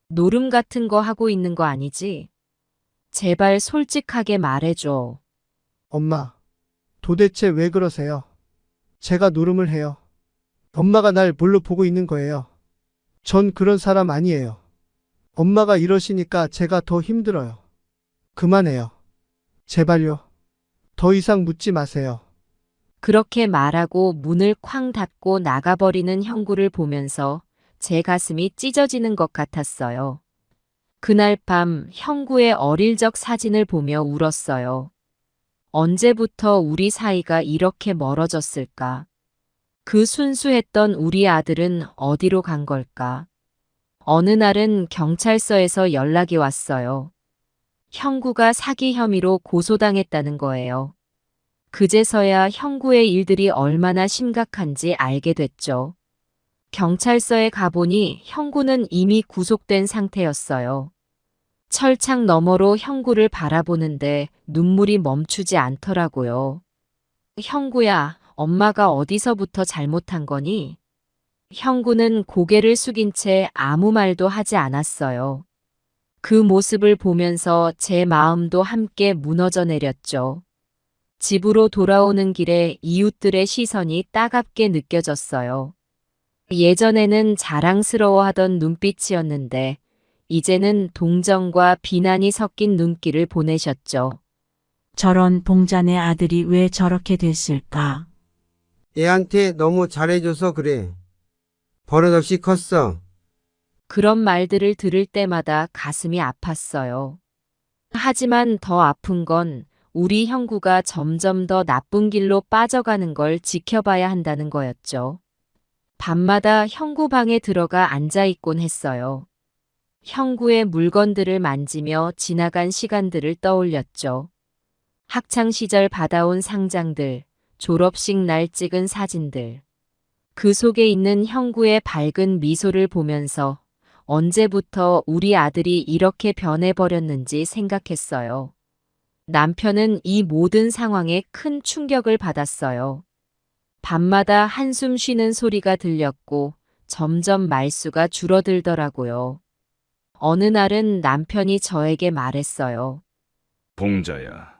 Speaker 1: 노름 같은 거 하고 있는 거 아니지? 제발 솔직하게 말해줘.
Speaker 11: 엄마, 도대체 왜 그러세요? 제가 노름을 해요. 엄마가 날 뭘로 보고 있는 거예요? 전 그런 사람 아니에요. 엄마가 이러시니까 제가 더 힘들어요. 그만해요. 제발요. 더 이상 묻지 마세요.
Speaker 1: 그렇게 말하고 문을 쾅 닫고 나가버리는 형구를 보면서 제 가슴이 찢어지는 것 같았어요. 그날 밤 형구의 어릴 적 사진을 보며 울었어요. 언제부터 우리 사이가 이렇게 멀어졌을까? 그 순수했던 우리 아들은 어디로 간 걸까? 어느 날은 경찰서에서 연락이 왔어요. 형구가 사기 혐의로 고소당했다는 거예요. 그제서야 형구의 일들이 얼마나 심각한지 알게 됐죠. 경찰서에 가보니 형구는 이미 구속된 상태였어요. 철창 너머로 형구를 바라보는데 눈물이 멈추지 않더라고요. 형구야, 엄마가 어디서부터 잘못한 거니? 형구는 고개를 숙인 채 아무 말도 하지 않았어요. 그 모습을 보면서 제 마음도 함께 무너져 내렸죠. 집으로 돌아오는 길에 이웃들의 시선이 따갑게 느껴졌어요. 예전에는 자랑스러워하던 눈빛이었는데 이제는 동정과 비난이 섞인 눈길을 보내셨죠.
Speaker 10: 저런 봉자네 아들이 왜 저렇게 됐을까?
Speaker 20: 애한테 너무 잘해줘서 그래. 버릇없이 컸어.
Speaker 1: 그런 말들을 들을 때마다 가슴이 아팠어요. 하지만 더 아픈 건 우리 형구가 점점 더 나쁜 길로 빠져가는 걸 지켜봐야 한다는 거였죠. 밤마다 형구 방에 들어가 앉아있곤 했어요. 형구의 물건들을 만지며 지나간 시간들을 떠올렸죠. 학창시절 받아온 상장들, 졸업식 날 찍은 사진들. 그 속에 있는 형구의 밝은 미소를 보면서 언제부터 우리 아들이 이렇게 변해버렸는지 생각했어요. 남편은 이 모든 상황에 큰 충격을 받았어요. 밤마다 한숨 쉬는 소리가 들렸고 점점 말수가 줄어들더라고요. 어느 날은 남편이 저에게 말했어요.
Speaker 23: 봉자야,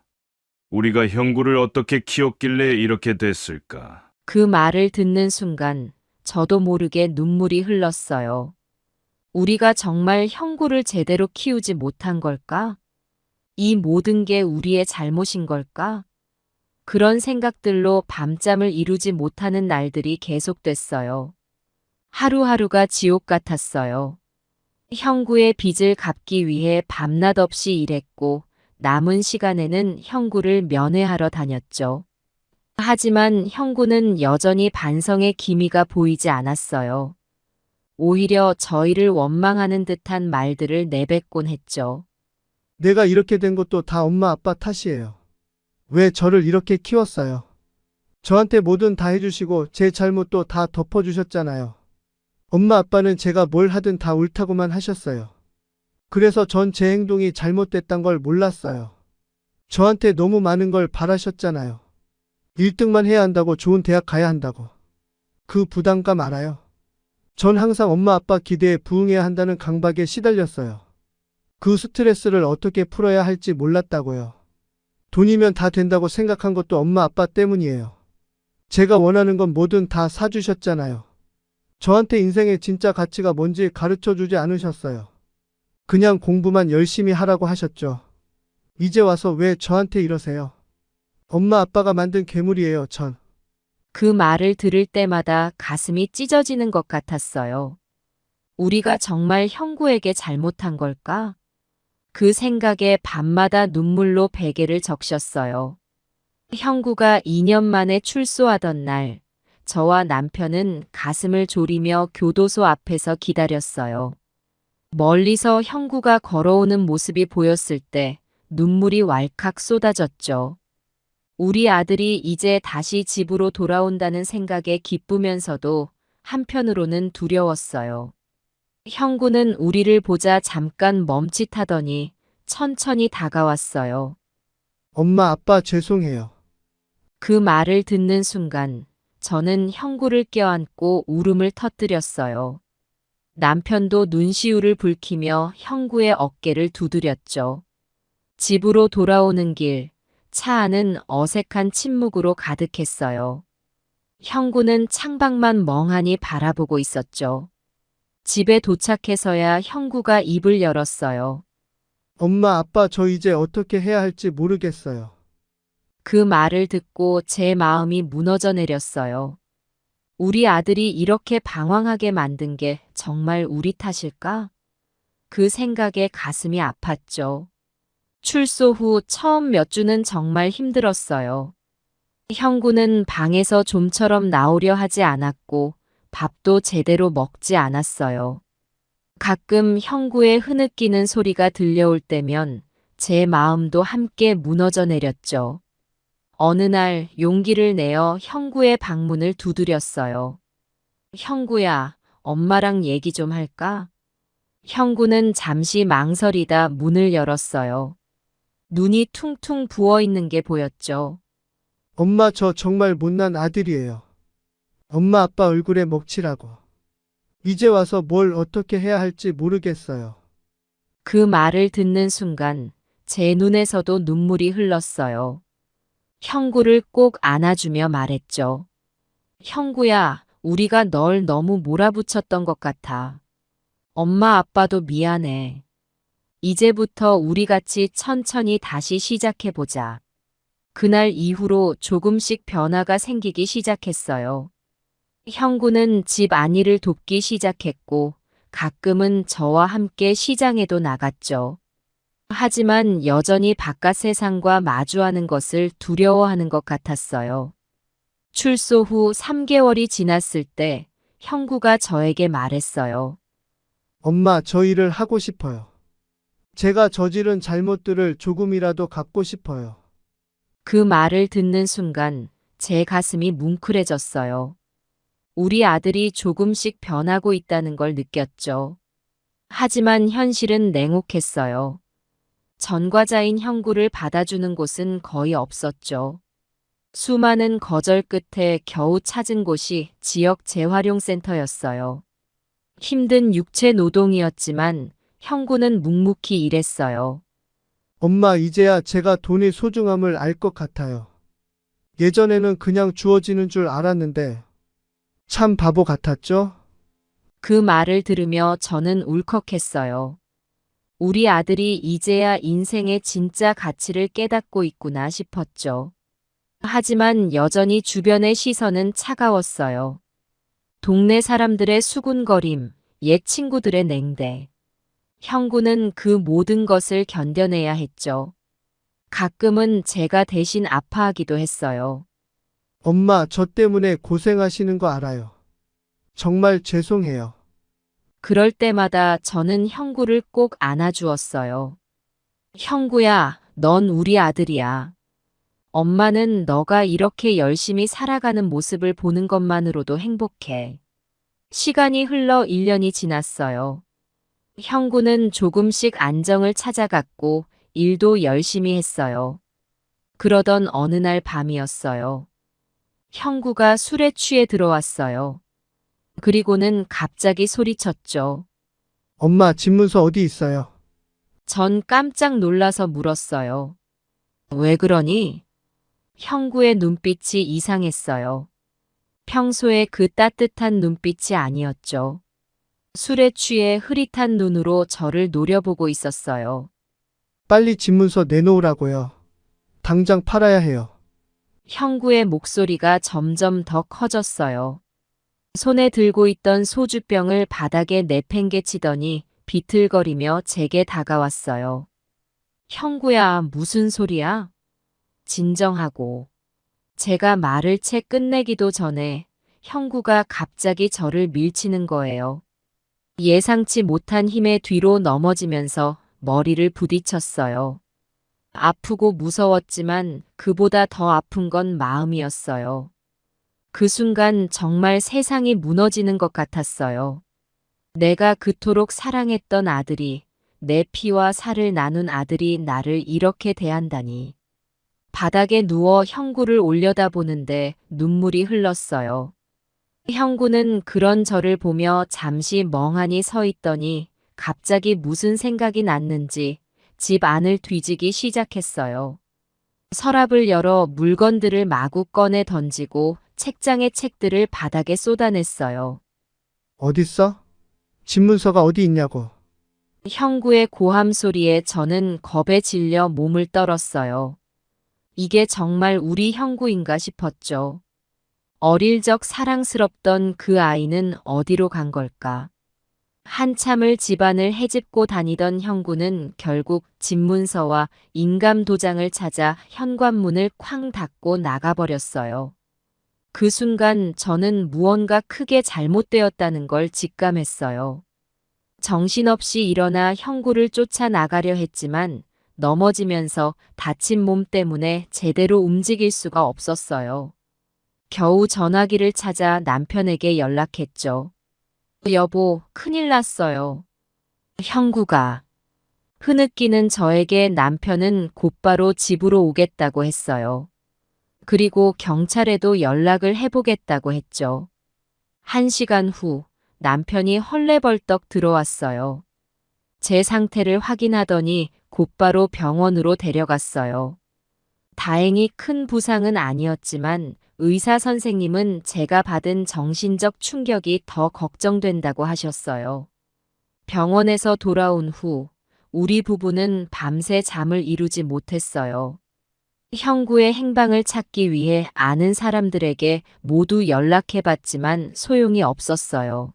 Speaker 23: 우리가 형구를 어떻게 키웠길래 이렇게 됐을까?
Speaker 1: 그 말을 듣는 순간 저도 모르게 눈물이 흘렀어요. 우리가 정말 형구를 제대로 키우지 못한 걸까? 이 모든 게 우리의 잘못인 걸까? 그런 생각들로 밤잠을 이루지 못하는 날들이 계속됐어요. 하루하루가 지옥 같았어요. 형구의 빚을 갚기 위해 밤낮 없이 일했고 남은 시간에는 형구를 면회하러 다녔죠. 하지만 형구는 여전히 반성의 기미가 보이지 않았어요. 오히려 저희를 원망하는 듯한 말들을 내뱉곤 했죠.
Speaker 11: 내가 이렇게 된 것도 다 엄마 아빠 탓이에요. 왜 저를 이렇게 키웠어요? 저한테 뭐든 다 해주시고 제 잘못도 다 덮어주셨잖아요. 엄마 아빠는 제가 뭘 하든 다 옳다고만 하셨어요. 그래서 전 제 행동이 잘못됐단 걸 몰랐어요. 저한테 너무 많은 걸 바라셨잖아요. 1등만 해야 한다고, 좋은 대학 가야 한다고. 그 부담감 알아요? 전 항상 엄마 아빠 기대에 부응해야 한다는 강박에 시달렸어요. 그 스트레스를 어떻게 풀어야 할지 몰랐다고요. 돈이면 다 된다고 생각한 것도 엄마 아빠 때문이에요. 제가 원하는 건 뭐든 다 사주셨잖아요. 저한테 인생의 진짜 가치가 뭔지 가르쳐주지 않으셨어요. 그냥 공부만 열심히 하라고 하셨죠. 이제 와서 왜 저한테 이러세요? 엄마 아빠가 만든 괴물이에요, 전.
Speaker 1: 그 말을 들을 때마다 가슴이 찢어지는 것 같았어요. 우리가 정말 형구에게 잘못한 걸까? 그 생각에 밤마다 눈물로 베개를 적셨어요. 형구가 2년 만에 출소하던 날, 저와 남편은 가슴을 졸이며 교도소 앞에서 기다렸어요. 멀리서 형구가 걸어오는 모습이 보였을 때 눈물이 왈칵 쏟아졌죠. 우리 아들이 이제 다시 집으로 돌아온다는 생각에 기쁘면서도 한편으로는 두려웠어요. 형구는 우리를 보자 잠깐 멈칫하더니 천천히 다가왔어요.
Speaker 11: 엄마 아빠 죄송해요.
Speaker 1: 그 말을 듣는 순간 저는 형구를 껴안고 울음을 터뜨렸어요. 남편도 눈시울을 붉히며 형구의 어깨를 두드렸죠. 집으로 돌아오는 길, 차 안은 어색한 침묵으로 가득했어요. 형구는 창밖만 멍하니 바라보고 있었죠. 집에 도착해서야 형구가 입을 열었어요.
Speaker 11: 엄마 아빠 저 이제 어떻게 해야 할지 모르겠어요.
Speaker 1: 그 말을 듣고 제 마음이 무너져 내렸어요. 우리 아들이 이렇게 방황하게 만든 게 정말 우리 탓일까? 그 생각에 가슴이 아팠죠. 출소 후 처음 몇 주는 정말 힘들었어요. 형구는 방에서 좀처럼 나오려 하지 않았고 밥도 제대로 먹지 않았어요. 가끔 형구의 흐느끼는 소리가 들려올 때면 제 마음도 함께 무너져 내렸죠. 어느 날 용기를 내어 형구의 방문을 두드렸어요. 형구야, 엄마랑 얘기 좀 할까? 형구는 잠시 망설이다 문을 열었어요. 눈이 퉁퉁 부어 있는 게 보였죠.
Speaker 11: 엄마 저 정말 못난 아들이에요. 엄마 아빠 얼굴에 먹칠하고. 이제 와서 뭘 어떻게 해야 할지 모르겠어요.
Speaker 1: 그 말을 듣는 순간 제 눈에서도 눈물이 흘렀어요. 형구를 꼭 안아주며 말했죠. 형구야, 우리가 널 너무 몰아붙였던 것 같아. 엄마 아빠도 미안해. 이제부터 우리 같이 천천히 다시 시작해보자. 그날 이후로 조금씩 변화가 생기기 시작했어요. 형구는 집 안일을 돕기 시작했고 가끔은 저와 함께 시장에도 나갔죠. 하지만 여전히 바깥 세상과 마주하는 것을 두려워하는 것 같았어요. 출소 후 3개월이 지났을 때 형구가 저에게 말했어요.
Speaker 11: 엄마, 저 일을 하고 싶어요. 제가 저지른 잘못들을 조금이라도 갚고 싶어요.
Speaker 1: 그 말을 듣는 순간 제 가슴이 뭉클해졌어요. 우리 아들이 조금씩 변하고 있다는 걸 느꼈죠. 하지만 현실은 냉혹했어요. 전과자인 형구를 받아주는 곳은 거의 없었죠. 수많은 거절 끝에 겨우 찾은 곳이 지역 재활용센터였어요. 힘든 육체 노동이었지만 형구는 묵묵히 일했어요.
Speaker 11: 엄마, 이제야 제가 돈의 소중함을 알 것 같아요. 예전에는 그냥 주어지는 줄 알았는데 참 바보 같았죠?
Speaker 1: 그 말을 들으며 저는 울컥했어요. 우리 아들이 이제야 인생의 진짜 가치를 깨닫고 있구나 싶었죠. 하지만 여전히 주변의 시선은 차가웠어요. 동네 사람들의 수군거림, 옛 친구들의 냉대. 형구는 그 모든 것을 견뎌내야 했죠. 가끔은 제가 대신 아파하기도 했어요.
Speaker 11: 엄마, 저 때문에 고생하시는 거 알아요. 정말 죄송해요.
Speaker 1: 그럴 때마다 저는 형구를 꼭 안아주었어요. 형구야, 넌 우리 아들이야. 엄마는 너가 이렇게 열심히 살아가는 모습을 보는 것만으로도 행복해. 시간이 흘러 1년이 지났어요. 형구는 조금씩 안정을 찾아갔고 일도 열심히 했어요. 그러던 어느 날 밤이었어요. 형구가 술에 취해 들어왔어요. 그리고는 갑자기 소리쳤죠.
Speaker 11: 엄마, 집문서 어디 있어요?
Speaker 1: 전 깜짝 놀라서 물었어요. 왜 그러니? 형구의 눈빛이 이상했어요. 평소에 그 따뜻한 눈빛이 아니었죠. 술에 취해 흐릿한 눈으로 저를 노려보고 있었어요.
Speaker 11: 빨리 집문서 내놓으라고요. 당장 팔아야 해요.
Speaker 1: 형구의 목소리가 점점 더 커졌어요. 손에 들고 있던 소주병을 바닥에 내팽개치더니 비틀거리며 제게 다가왔어요. 형구야, 무슨 소리야? 진정하고. 제가 말을 채 끝내기도 전에 형구가 갑자기 저를 밀치는 거예요. 예상치 못한 힘에 뒤로 넘어지면서 머리를 부딪혔어요. 아프고 무서웠지만 그보다 더 아픈 건 마음이었어요. 그 순간 정말 세상이 무너지는 것 같았어요. 내가 그토록 사랑했던 아들이, 내 피와 살을 나눈 아들이 나를 이렇게 대한다니. 바닥에 누워 형구를 올려다보는데 눈물이 흘렀어요. 형구는 그런 저를 보며 잠시 멍하니 서 있더니 갑자기 무슨 생각이 났는지 집 안을 뒤지기 시작했어요. 서랍을 열어 물건들을 마구 꺼내 던지고 책장의 책들을 바닥에 쏟아냈어요.
Speaker 11: 어딨어? 집문서가 어디 있냐고.
Speaker 1: 형구의 고함 소리에 저는 겁에 질려 몸을 떨었어요. 이게 정말 우리 형구인가 싶었죠. 어릴 적 사랑스럽던 그 아이는 어디로 간 걸까? 한참을 집안을 헤집고 다니던 형구는 결국 집문서와 인감 도장을 찾아 현관문을 쾅 닫고 나가버렸어요. 그 순간 저는 무언가 크게 잘못되었다는 걸 직감했어요. 정신없이 일어나 형구를 쫓아나가려 했지만 넘어지면서 다친 몸 때문에 제대로 움직일 수가 없었어요. 겨우 전화기를 찾아 남편에게 연락했죠. 여보, 큰일 났어요. 형구가. 흐느끼는 저에게 남편은 곧바로 집으로 오겠다고 했어요. 그리고 경찰에도 연락을 해보겠다고 했죠. 1시간 후 남편이 헐레벌떡 들어왔어요. 제 상태를 확인하더니 곧바로 병원으로 데려갔어요. 다행히 큰 부상은 아니었지만 의사 선생님은 제가 받은 정신적 충격이 더 걱정된다고 하셨어요. 병원에서 돌아온 후 우리 부부는 밤새 잠을 이루지 못했어요. 형구의 행방을 찾기 위해 아는 사람들에게 모두 연락해봤지만 소용이 없었어요.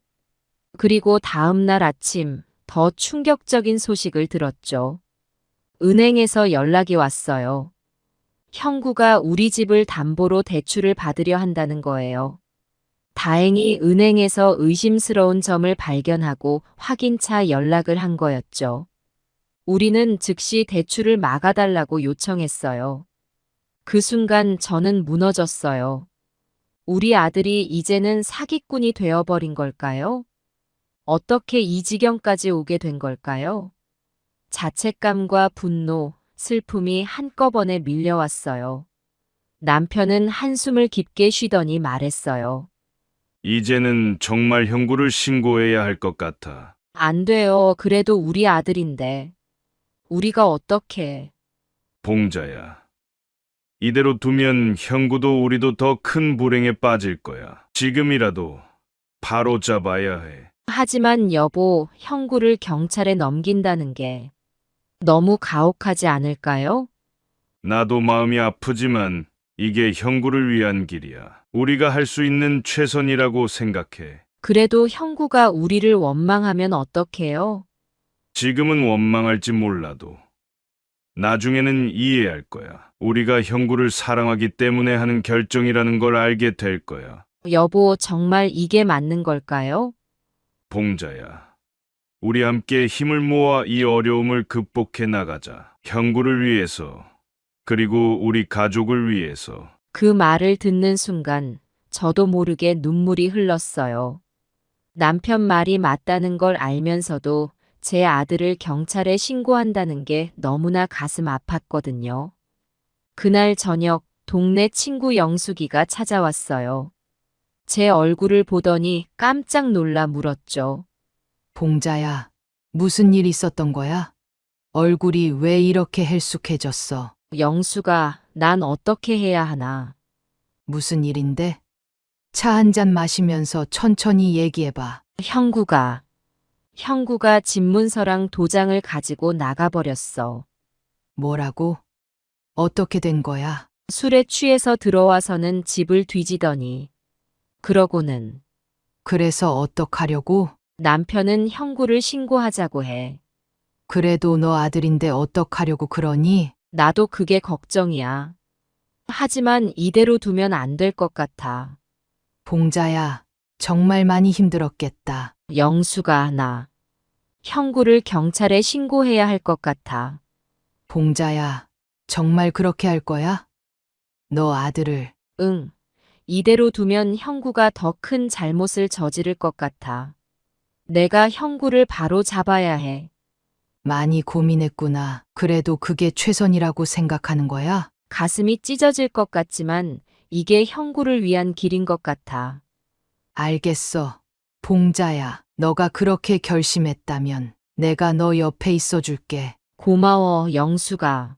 Speaker 1: 그리고 다음 날 아침 더 충격적인 소식을 들었죠. 은행에서 연락이 왔어요. 형구가 우리 집을 담보로 대출을 받으려 한다는 거예요. 다행히 은행에서 의심스러운 점을 발견하고 확인차 연락을 한 거였죠. 우리는 즉시 대출을 막아달라고 요청했어요. 그 순간 저는 무너졌어요. 우리 아들이 이제는 사기꾼이 되어버린 걸까요? 어떻게 이 지경까지 오게 된 걸까요? 자책감과 분노, 슬픔이 한꺼번에 밀려왔어요. 남편은 한숨을 깊게 쉬더니 말했어요.
Speaker 23: 이제는 정말 형구를 신고해야 할 것 같아.
Speaker 1: 안 돼요. 그래도 우리 아들인데. 우리가 어떻게.
Speaker 23: 봉자야. 이대로 두면 형구도 우리도 더 큰 불행에 빠질 거야. 지금이라도 바로 잡아야 해.
Speaker 1: 하지만 여보, 형구를 경찰에 넘긴다는 게 너무 가혹하지 않을까요?
Speaker 23: 나도 마음이 아프지만 이게 형구를 위한 길이야. 우리가 할 수 있는 최선이라고 생각해.
Speaker 1: 그래도 형구가 우리를 원망하면 어떡해요?
Speaker 23: 지금은 원망할지 몰라도 나중에는 이해할 거야. 우리가 형구를 사랑하기 때문에 하는 결정이라는 걸 알게 될 거야.
Speaker 1: 여보, 정말 이게 맞는 걸까요?
Speaker 23: 봉자야. 우리 함께 힘을 모아 이 어려움을 극복해 나가자. 형구를 위해서, 그리고 우리 가족을 위해서.
Speaker 1: 그 말을 듣는 순간 저도 모르게 눈물이 흘렀어요. 남편 말이 맞다는 걸 알면서도 제 아들을 경찰에 신고한다는 게 너무나 가슴 아팠거든요. 그날 저녁 동네 친구 영숙이가 찾아왔어요. 제 얼굴을 보더니 깜짝 놀라 물었죠.
Speaker 12: 봉자야, 무슨 일 있었던 거야? 얼굴이 왜 이렇게 헬쑥해졌어?
Speaker 1: 영수가, 난 어떻게 해야 하나?
Speaker 12: 무슨 일인데? 차 한 잔 마시면서 천천히 얘기해봐.
Speaker 1: 형구가 집문서랑 도장을 가지고 나가버렸어.
Speaker 12: 뭐라고? 어떻게 된 거야?
Speaker 1: 술에 취해서 들어와서는 집을 뒤지더니 그러고는.
Speaker 12: 그래서 어떡하려고?
Speaker 1: 남편은 형구를 신고하자고 해.
Speaker 12: 그래도 너 아들인데 어떡하려고 그러니?
Speaker 1: 나도 그게 걱정이야. 하지만 이대로 두면 안 될 것 같아.
Speaker 12: 봉자야, 정말 많이 힘들었겠다.
Speaker 1: 영수가, 나 형구를 경찰에 신고해야 할 것 같아.
Speaker 12: 봉자야, 정말 그렇게 할 거야? 너 아들을.
Speaker 1: 응. 이대로 두면 형구가 더 큰 잘못을 저지를 것 같아. 내가 형구를 바로 잡아야 해.
Speaker 12: 많이 고민했구나. 그래도 그게 최선이라고 생각하는 거야?
Speaker 1: 가슴이 찢어질 것 같지만 이게 형구를 위한 길인 것 같아.
Speaker 12: 알겠어. 봉자야, 너가 그렇게 결심했다면 내가 너 옆에 있어줄게.
Speaker 1: 고마워, 영수가.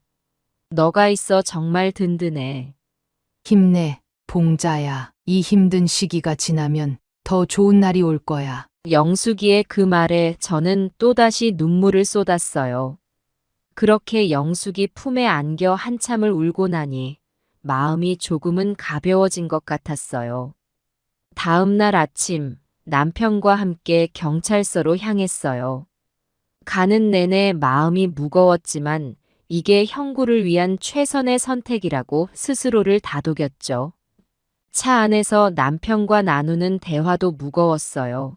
Speaker 1: 너가 있어 정말 든든해.
Speaker 12: 힘내, 봉자야. 이 힘든 시기가 지나면 더 좋은 날이 올 거야.
Speaker 1: 영숙이의 그 말에 저는 또다시 눈물을 쏟았어요. 그렇게 영숙이 품에 안겨 한참을 울고 나니 마음이 조금은 가벼워진 것 같았어요. 다음 날 아침 남편과 함께 경찰서로 향했어요. 가는 내내 마음이 무거웠지만 이게 형구를 위한 최선의 선택이라고 스스로를 다독였죠. 차 안에서 남편과 나누는 대화도 무거웠어요.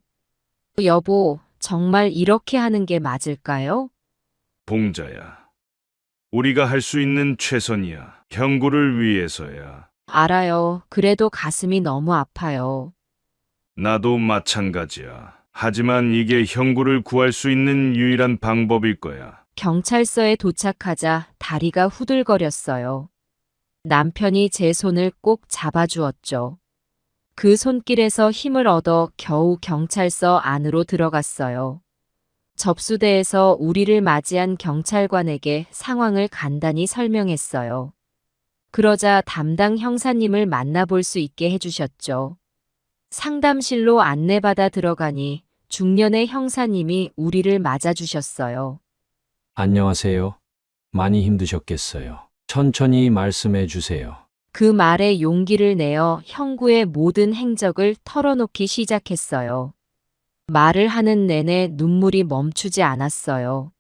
Speaker 1: 여보, 정말 이렇게 하는 게 맞을까요?
Speaker 23: 봉자야. 우리가 할 수 있는 최선이야. 형구를 위해서야.
Speaker 1: 알아요. 그래도 가슴이 너무 아파요.
Speaker 23: 나도 마찬가지야. 하지만 이게 형구를 구할 수 있는 유일한 방법일 거야.
Speaker 1: 경찰서에 도착하자 다리가 후들거렸어요. 남편이 제 손을 꼭 잡아주었죠. 그 손길에서 힘을 얻어 겨우 경찰서 안으로 들어갔어요. 접수대에서 우리를 맞이한 경찰관에게 상황을 간단히 설명했어요. 그러자 담당 형사님을 만나볼 수 있게 해주셨죠. 상담실로 안내받아 들어가니 중년의 형사님이 우리를 맞아주셨어요.
Speaker 14: 안녕하세요. 많이 힘드셨겠어요. 천천히 말씀해 주세요.
Speaker 1: 그 말에 용기를 내어 형구의 모든 행적을 털어놓기 시작했어요. 말을 하는 내내 눈물이 멈추지 않았어요.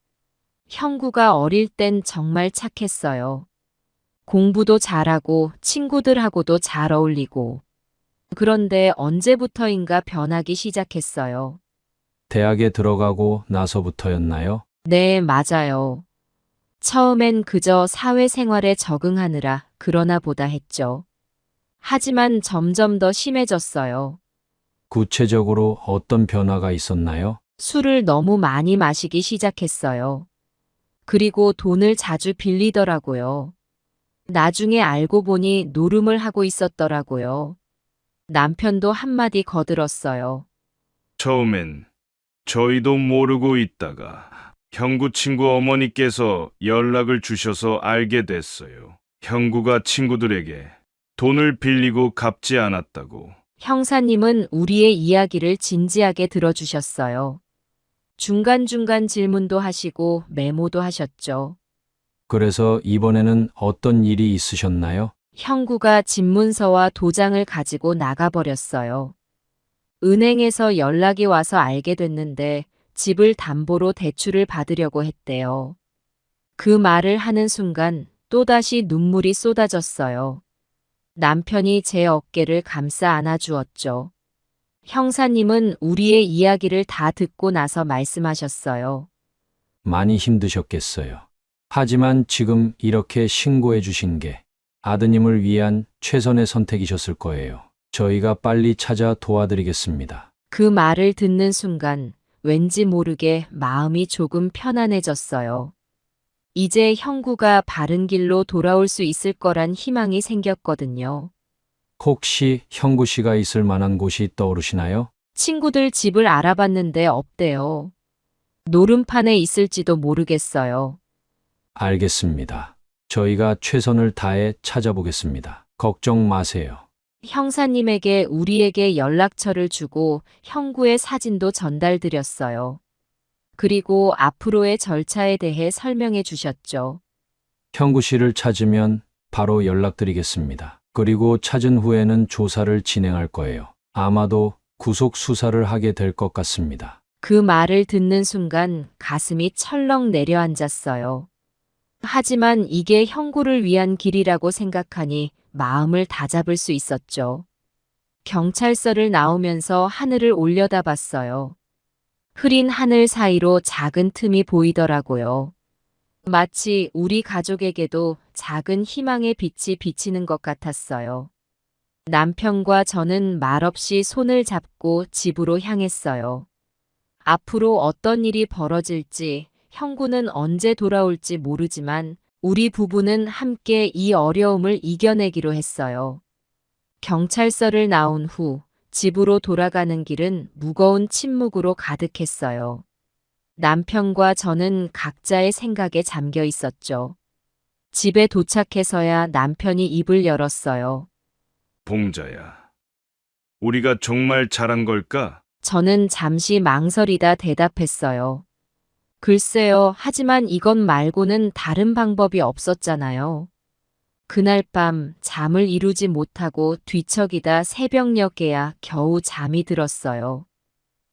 Speaker 1: 형구가 어릴 땐 정말 착했어요. 공부도 잘하고 친구들하고도 잘 어울리고. 그런데 언제부터인가 변하기 시작했어요.
Speaker 14: 대학에 들어가고 나서부터였나요?
Speaker 1: 네, 맞아요. 처음엔 그저 사회생활에 적응하느라 그러나 보다 했죠. 하지만 점점 더 심해졌어요.
Speaker 14: 구체적으로 어떤 변화가 있었나요?
Speaker 1: 술을 너무 많이 마시기 시작했어요. 그리고 돈을 자주 빌리더라고요. 나중에 알고 보니 노름을 하고 있었더라고요. 남편도 한마디 거들었어요.
Speaker 23: 처음엔 저희도 모르고 있다가 형구 친구 어머니께서 연락을 주셔서 알게 됐어요. 형구가 친구들에게 돈을 빌리고 갚지 않았다고.
Speaker 1: 형사님은 우리의 이야기를 진지하게 들어주셨어요. 중간중간 질문도 하시고 메모도 하셨죠.
Speaker 14: 그래서 이번에는 어떤 일이 있으셨나요?
Speaker 1: 형구가 집문서와 도장을 가지고 나가버렸어요. 은행에서 연락이 와서 알게 됐는데 집을 담보로 대출을 받으려고 했대요. 그 말을 하는 순간 또다시 눈물이 쏟아졌어요. 남편이 제 어깨를 감싸 안아주었죠. 형사님은 우리의 이야기를 다 듣고 나서 말씀하셨어요.
Speaker 14: 많이 힘드셨겠어요. 하지만 지금 이렇게 신고해 주신 게 아드님을 위한 최선의 선택이셨을 거예요. 저희가 빨리 찾아 도와드리겠습니다.
Speaker 1: 그 말을 듣는 순간 왠지 모르게 마음이 조금 편안해졌어요. 이제 형구가 바른 길로 돌아올 수 있을 거란 희망이 생겼거든요.
Speaker 14: 혹시 형구 씨가 있을 만한 곳이 떠오르시나요?
Speaker 1: 친구들 집을 알아봤는데 없대요. 노름판에 있을지도 모르겠어요.
Speaker 14: 알겠습니다. 저희가 최선을 다해 찾아보겠습니다. 걱정 마세요.
Speaker 1: 형사님에게 우리에게 연락처를 주고 형구의 사진도 전달드렸어요. 그리고 앞으로의 절차에 대해 설명해 주셨죠.
Speaker 14: 형구 씨를 찾으면 바로 연락드리겠습니다. 그리고 찾은 후에는 조사를 진행할 거예요. 아마도 구속 수사를 하게 될 것 같습니다.
Speaker 1: 그 말을 듣는 순간 가슴이 철렁 내려앉았어요. 하지만 이게 형구를 위한 길이라고 생각하니 마음을 다잡을 수 있었죠. 경찰서를 나오면서 하늘을 올려다봤어요. 흐린 하늘 사이로 작은 틈이 보이더라고요. 마치 우리 가족에게도 작은 희망의 빛이 비치는 것 같았어요. 남편과 저는 말없이 손을 잡고 집으로 향했어요. 앞으로 어떤 일이 벌어질지, 형구는 언제 돌아올지 모르지만 우리 부부는 함께 이 어려움을 이겨내기로 했어요. 경찰서를 나온 후 집으로 돌아가는 길은 무거운 침묵으로 가득했어요. 남편과 저는 각자의 생각에 잠겨 있었죠. 집에 도착해서야 남편이 입을 열었어요.
Speaker 23: 봉자야, 우리가 정말 잘한 걸까?
Speaker 1: 저는 잠시 망설이다 대답했어요. 글쎄요, 하지만 이것 말고는 다른 방법이 없었잖아요. 그날 밤 잠을 이루지 못하고 뒤척이다 새벽녘에야 겨우 잠이 들었어요.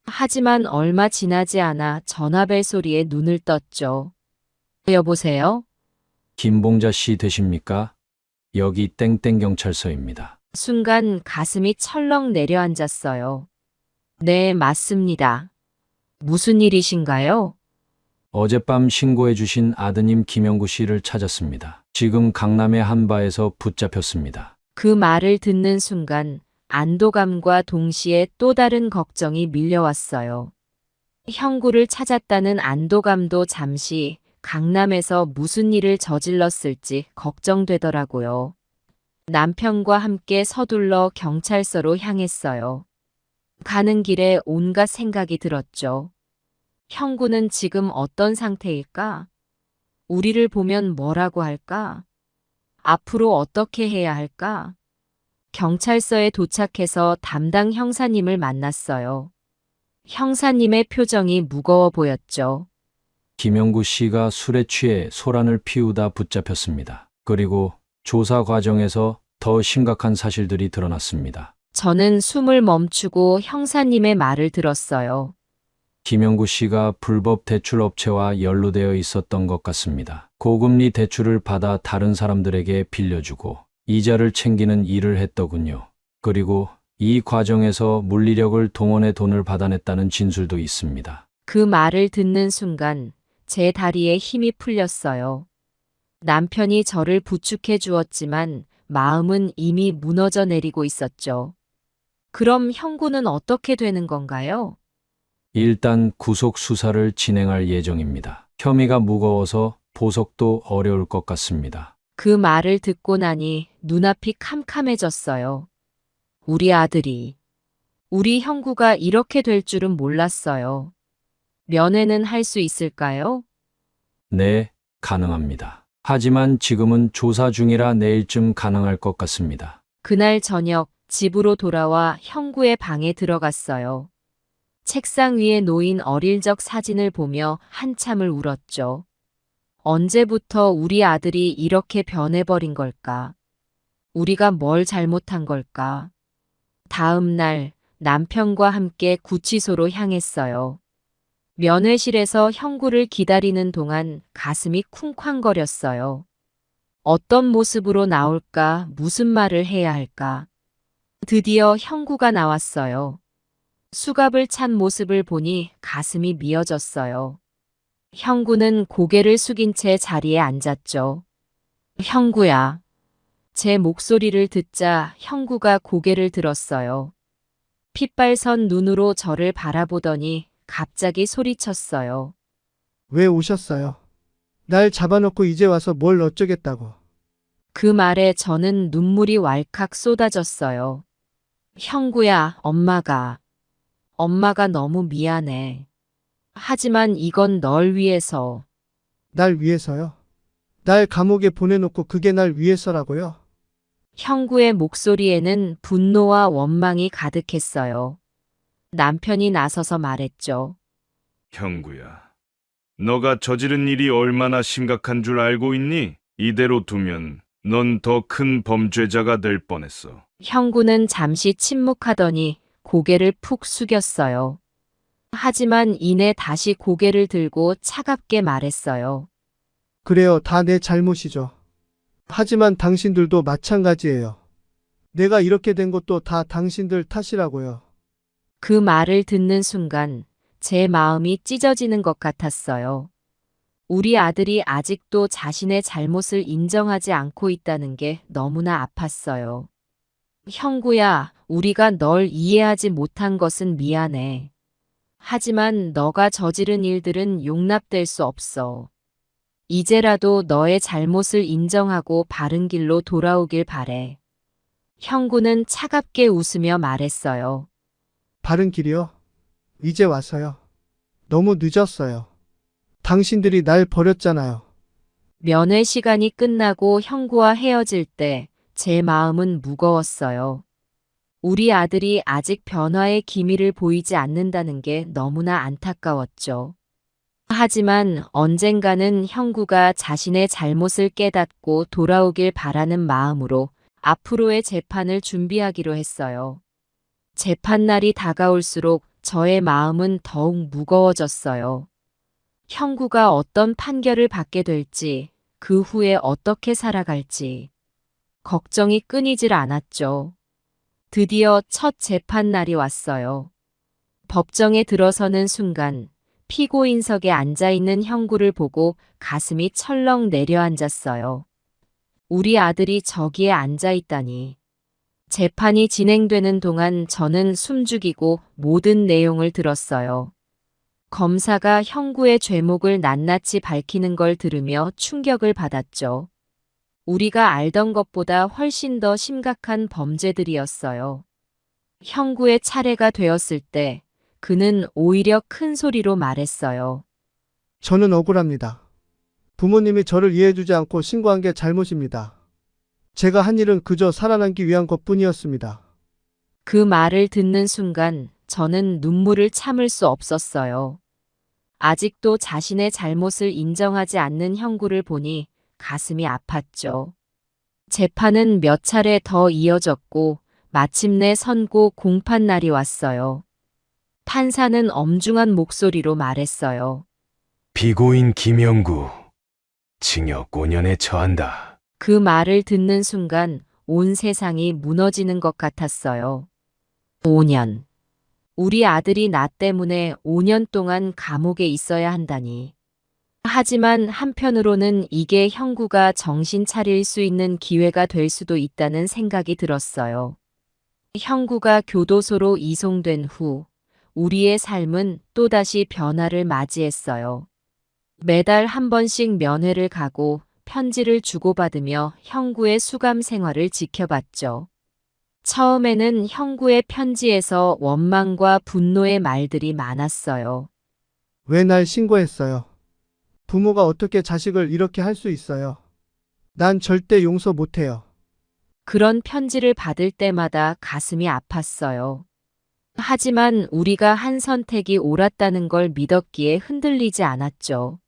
Speaker 1: 하지만 얼마 지나지 않아 전화벨 소리에 눈을 떴죠. 여보세요?
Speaker 14: 김봉자 씨 되십니까? 여기 땡땡경찰서입니다.
Speaker 1: 순간 가슴이 철렁 내려앉았어요. 네, 맞습니다. 무슨 일이신가요?
Speaker 14: 어젯밤 신고해 주신 아드님 김영구 씨를 찾았습니다. 지금 강남의 한 바에서 붙잡혔습니다.
Speaker 1: 그 말을 듣는 순간 안도감과 동시에 또 다른 걱정이 밀려왔어요. 형구를 찾았다는 안도감도 잠시 강남에서 무슨 일을 저질렀을지 걱정되더라고요. 남편과 함께 서둘러 경찰서로 향했어요. 가는 길에 온갖 생각이 들었죠. 형구는 지금 어떤 상태일까? 우리를 보면 뭐라고 할까? 앞으로 어떻게 해야 할까? 경찰서에 도착해서 담당 형사님을 만났어요. 형사님의 표정이 무거워 보였죠.
Speaker 14: 김영구 씨가 술에 취해 소란을 피우다 붙잡혔습니다. 그리고 조사 과정에서 더 심각한 사실들이 드러났습니다.
Speaker 1: 저는 숨을 멈추고 형사님의 말을 들었어요.
Speaker 14: 김영구 씨가 불법 대출 업체와 연루되어 있었던 것 같습니다. 고금리 대출을 받아 다른 사람들에게 빌려주고 이자를 챙기는 일을 했더군요. 그리고 이 과정에서 물리력을 동원해 돈을 받아냈다는 진술도 있습니다.
Speaker 1: 그 말을 듣는 순간 제 다리에 힘이 풀렸어요. 남편이 저를 부축해 주었지만 마음은 이미 무너져 내리고 있었죠. 그럼 형구는 어떻게 되는 건가요?
Speaker 14: 일단 구속 수사를 진행할 예정입니다. 혐의가 무거워서 보석도 어려울 것 같습니다.
Speaker 1: 그 말을 듣고 나니 눈앞이 캄캄해졌어요. 우리 아들이, 우리 형구가 이렇게 될 줄은 몰랐어요. 면회는 할 수 있을까요?
Speaker 14: 네, 가능합니다. 하지만 지금은 조사 중이라 내일쯤 가능할 것 같습니다.
Speaker 1: 그날 저녁 집으로 돌아와 형구의 방에 들어갔어요. 책상 위에 놓인 어릴 적 사진을 보며 한참을 울었죠. 언제부터 우리 아들이 이렇게 변해버린 걸까? 우리가 뭘 잘못한 걸까? 다음 날 남편과 함께 구치소로 향했어요. 면회실에서 형구를 기다리는 동안 가슴이 쿵쾅거렸어요. 어떤 모습으로 나올까, 무슨 말을 해야 할까? 드디어 형구가 나왔어요. 수갑을 찬 모습을 보니 가슴이 미어졌어요. 형구는 고개를 숙인 채 자리에 앉았죠. 형구야. 제 목소리를 듣자 형구가 고개를 들었어요. 핏발선 눈으로 저를 바라보더니 갑자기 소리쳤어요.
Speaker 11: 왜 오셨어요? 날 잡아놓고 이제 와서 뭘 어쩌겠다고.
Speaker 1: 그 말에 저는 눈물이 왈칵 쏟아졌어요. 형구야, 엄마가 너무 미안해. 하지만 이건 널 위해서.
Speaker 11: 날 위해서요? 날 감옥에 보내놓고 그게 날 위해서라고요?
Speaker 1: 형구의 목소리에는 분노와 원망이 가득했어요. 남편이 나서서 말했죠.
Speaker 23: 형구야, 너가 저지른 일이 얼마나 심각한 줄 알고 있니? 이대로 두면 넌 더 큰 범죄자가 될 뻔했어.
Speaker 1: 형구는 잠시 침묵하더니 고개를 푹 숙였어요. 하지만 이내 다시 고개를 들고 차갑게 말했어요.
Speaker 11: 그래요, 다 내 잘못이죠. 하지만 당신들도 마찬가지예요. 내가 이렇게 된 것도 다 당신들 탓이라고요.
Speaker 1: 그 말을 듣는 순간 제 마음이 찢어지는 것 같았어요. 우리 아들이 아직도 자신의 잘못을 인정하지 않고 있다는 게 너무나 아팠어요. 형구야, 우리가 널 이해하지 못한 것은 미안해. 하지만 너가 저지른 일들은 용납될 수 없어. 이제라도 너의 잘못을 인정하고 바른 길로 돌아오길 바래. 형구는 차갑게 웃으며 말했어요.
Speaker 11: 바른 길이요? 이제 와서요. 너무 늦었어요. 당신들이 날 버렸잖아요.
Speaker 1: 면회 시간이 끝나고 형구와 헤어질 때 제 마음은 무거웠어요. 우리 아들이 아직 변화의 기미를 보이지 않는다는 게 너무나 안타까웠죠. 하지만 언젠가는 형구가 자신의 잘못을 깨닫고 돌아오길 바라는 마음으로 앞으로의 재판을 준비하기로 했어요. 재판날이 다가올수록 저의 마음은 더욱 무거워졌어요. 형구가 어떤 판결을 받게 될지, 그 후에 어떻게 살아갈지 걱정이 끊이질 않았죠. 드디어 첫 재판날이 왔어요. 법정에 들어서는 순간 피고인석에 앉아있는 형구를 보고 가슴이 철렁 내려앉았어요. 우리 아들이 저기에 앉아있다니. 재판이 진행되는 동안 저는 숨죽이고 모든 내용을 들었어요. 검사가 형구의 죄목을 낱낱이 밝히는 걸 들으며 충격을 받았죠. 우리가 알던 것보다 훨씬 더 심각한 범죄들이었어요. 형구의 차례가 되었을 때 그는 오히려 큰 소리로 말했어요.
Speaker 11: 저는 억울합니다. 부모님이 저를 이해해주지 않고 신고한 게 잘못입니다. 제가 한 일은 그저 살아남기 위한 것뿐이었습니다.
Speaker 1: 그 말을 듣는 순간 저는 눈물을 참을 수 없었어요. 아직도 자신의 잘못을 인정하지 않는 형구를 보니 가슴이 아팠죠. 재판은 몇 차례 더 이어졌고 마침내 선고 공판 날이 왔어요. 판사는 엄중한 목소리로 말했어요.
Speaker 3: 피고인 김영구, 징역 5년에 처한다.
Speaker 1: 그 말을 듣는 순간 온 세상이 무너지는 것 같았어요. 5년. 우리 아들이 나 때문에 5년 동안 감옥에 있어야 한다니. 하지만 한편으로는 이게 형구가 정신 차릴 수 있는 기회가 될 수도 있다는 생각이 들었어요. 형구가 교도소로 이송된 후 우리의 삶은 또다시 변화를 맞이했어요. 매달 한 번씩 면회를 가고 편지를 주고받으며 형구의 수감 생활을 지켜봤죠. 처음에는 형구의 편지에서 원망과 분노의 말들이 많았어요.
Speaker 11: 왜 날 신고했어요? 부모가 어떻게 자식을 이렇게 할 수 있어요? 난 절대 용서 못해요.
Speaker 1: 그런 편지를 받을 때마다 가슴이 아팠어요. 하지만 우리가 한 선택이 옳았다는 걸 믿었기에 흔들리지 않았죠.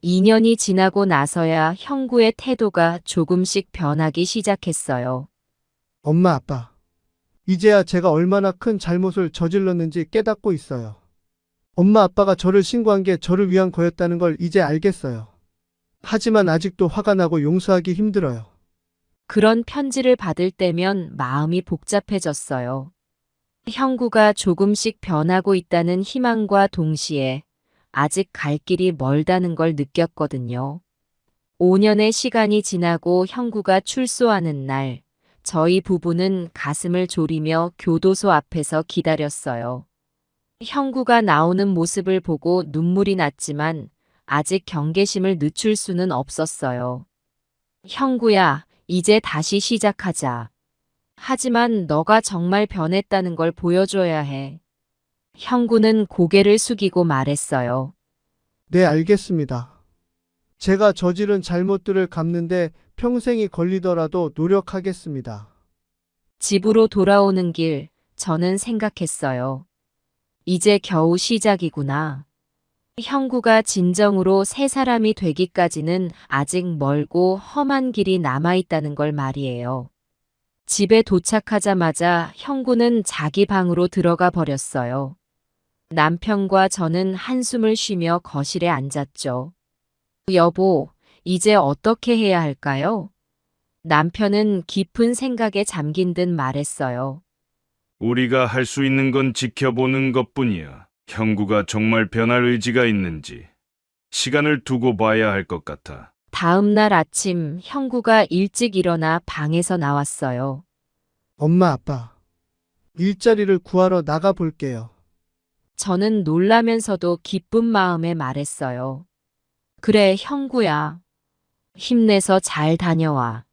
Speaker 1: 2년이 지나고 나서야 형구의 태도가 조금씩 변하기 시작했어요.
Speaker 11: 엄마, 아빠. 이제야 제가 얼마나 큰 잘못을 저질렀는지 깨닫고 있어요. 엄마, 아빠가 저를 신고한 게 저를 위한 거였다는 걸 이제 알겠어요. 하지만 아직도 화가 나고 용서하기 힘들어요.
Speaker 1: 그런 편지를 받을 때면 마음이 복잡해졌어요. 형구가 조금씩 변하고 있다는 희망과 동시에 아직 갈 길이 멀다는 걸 느꼈거든요. 5년의 시간이 지나고 형구가 출소하는 날, 저희 부부는 가슴을 졸이며 교도소 앞에서 기다렸어요. 형구가 나오는 모습을 보고 눈물이 났지만 아직 경계심을 늦출 수는 없었어요. 형구야, 이제 다시 시작하자. 하지만 너가 정말 변했다는 걸 보여줘야 해. 형구는 고개를 숙이고 말했어요.
Speaker 11: 네, 알겠습니다. 제가 저지른 잘못들을 갚는데 평생이 걸리더라도 노력하겠습니다.
Speaker 1: 집으로 돌아오는 길, 저는 생각했어요. 이제 겨우 시작이구나. 형구가 진정으로 새 사람이 되기까지는 아직 멀고 험한 길이 남아있다는 걸 말이에요. 집에 도착하자마자 형구는 자기 방으로 들어가 버렸어요. 남편과 저는 한숨을 쉬며 거실에 앉았죠. 여보, 이제 어떻게 해야 할까요? 남편은 깊은 생각에 잠긴 듯 말했어요.
Speaker 23: 우리가 할 수 있는 건 지켜보는 것뿐이야. 형구가 정말 변할 의지가 있는지 시간을 두고 봐야 할 것 같아.
Speaker 1: 다음 날 아침 형구가 일찍 일어나 방에서 나왔어요.
Speaker 11: 엄마, 아빠. 일자리를 구하러 나가 볼게요.
Speaker 1: 저는 놀라면서도 기쁜 마음에 말했어요. 그래, 형구야. 힘내서 잘 다녀와.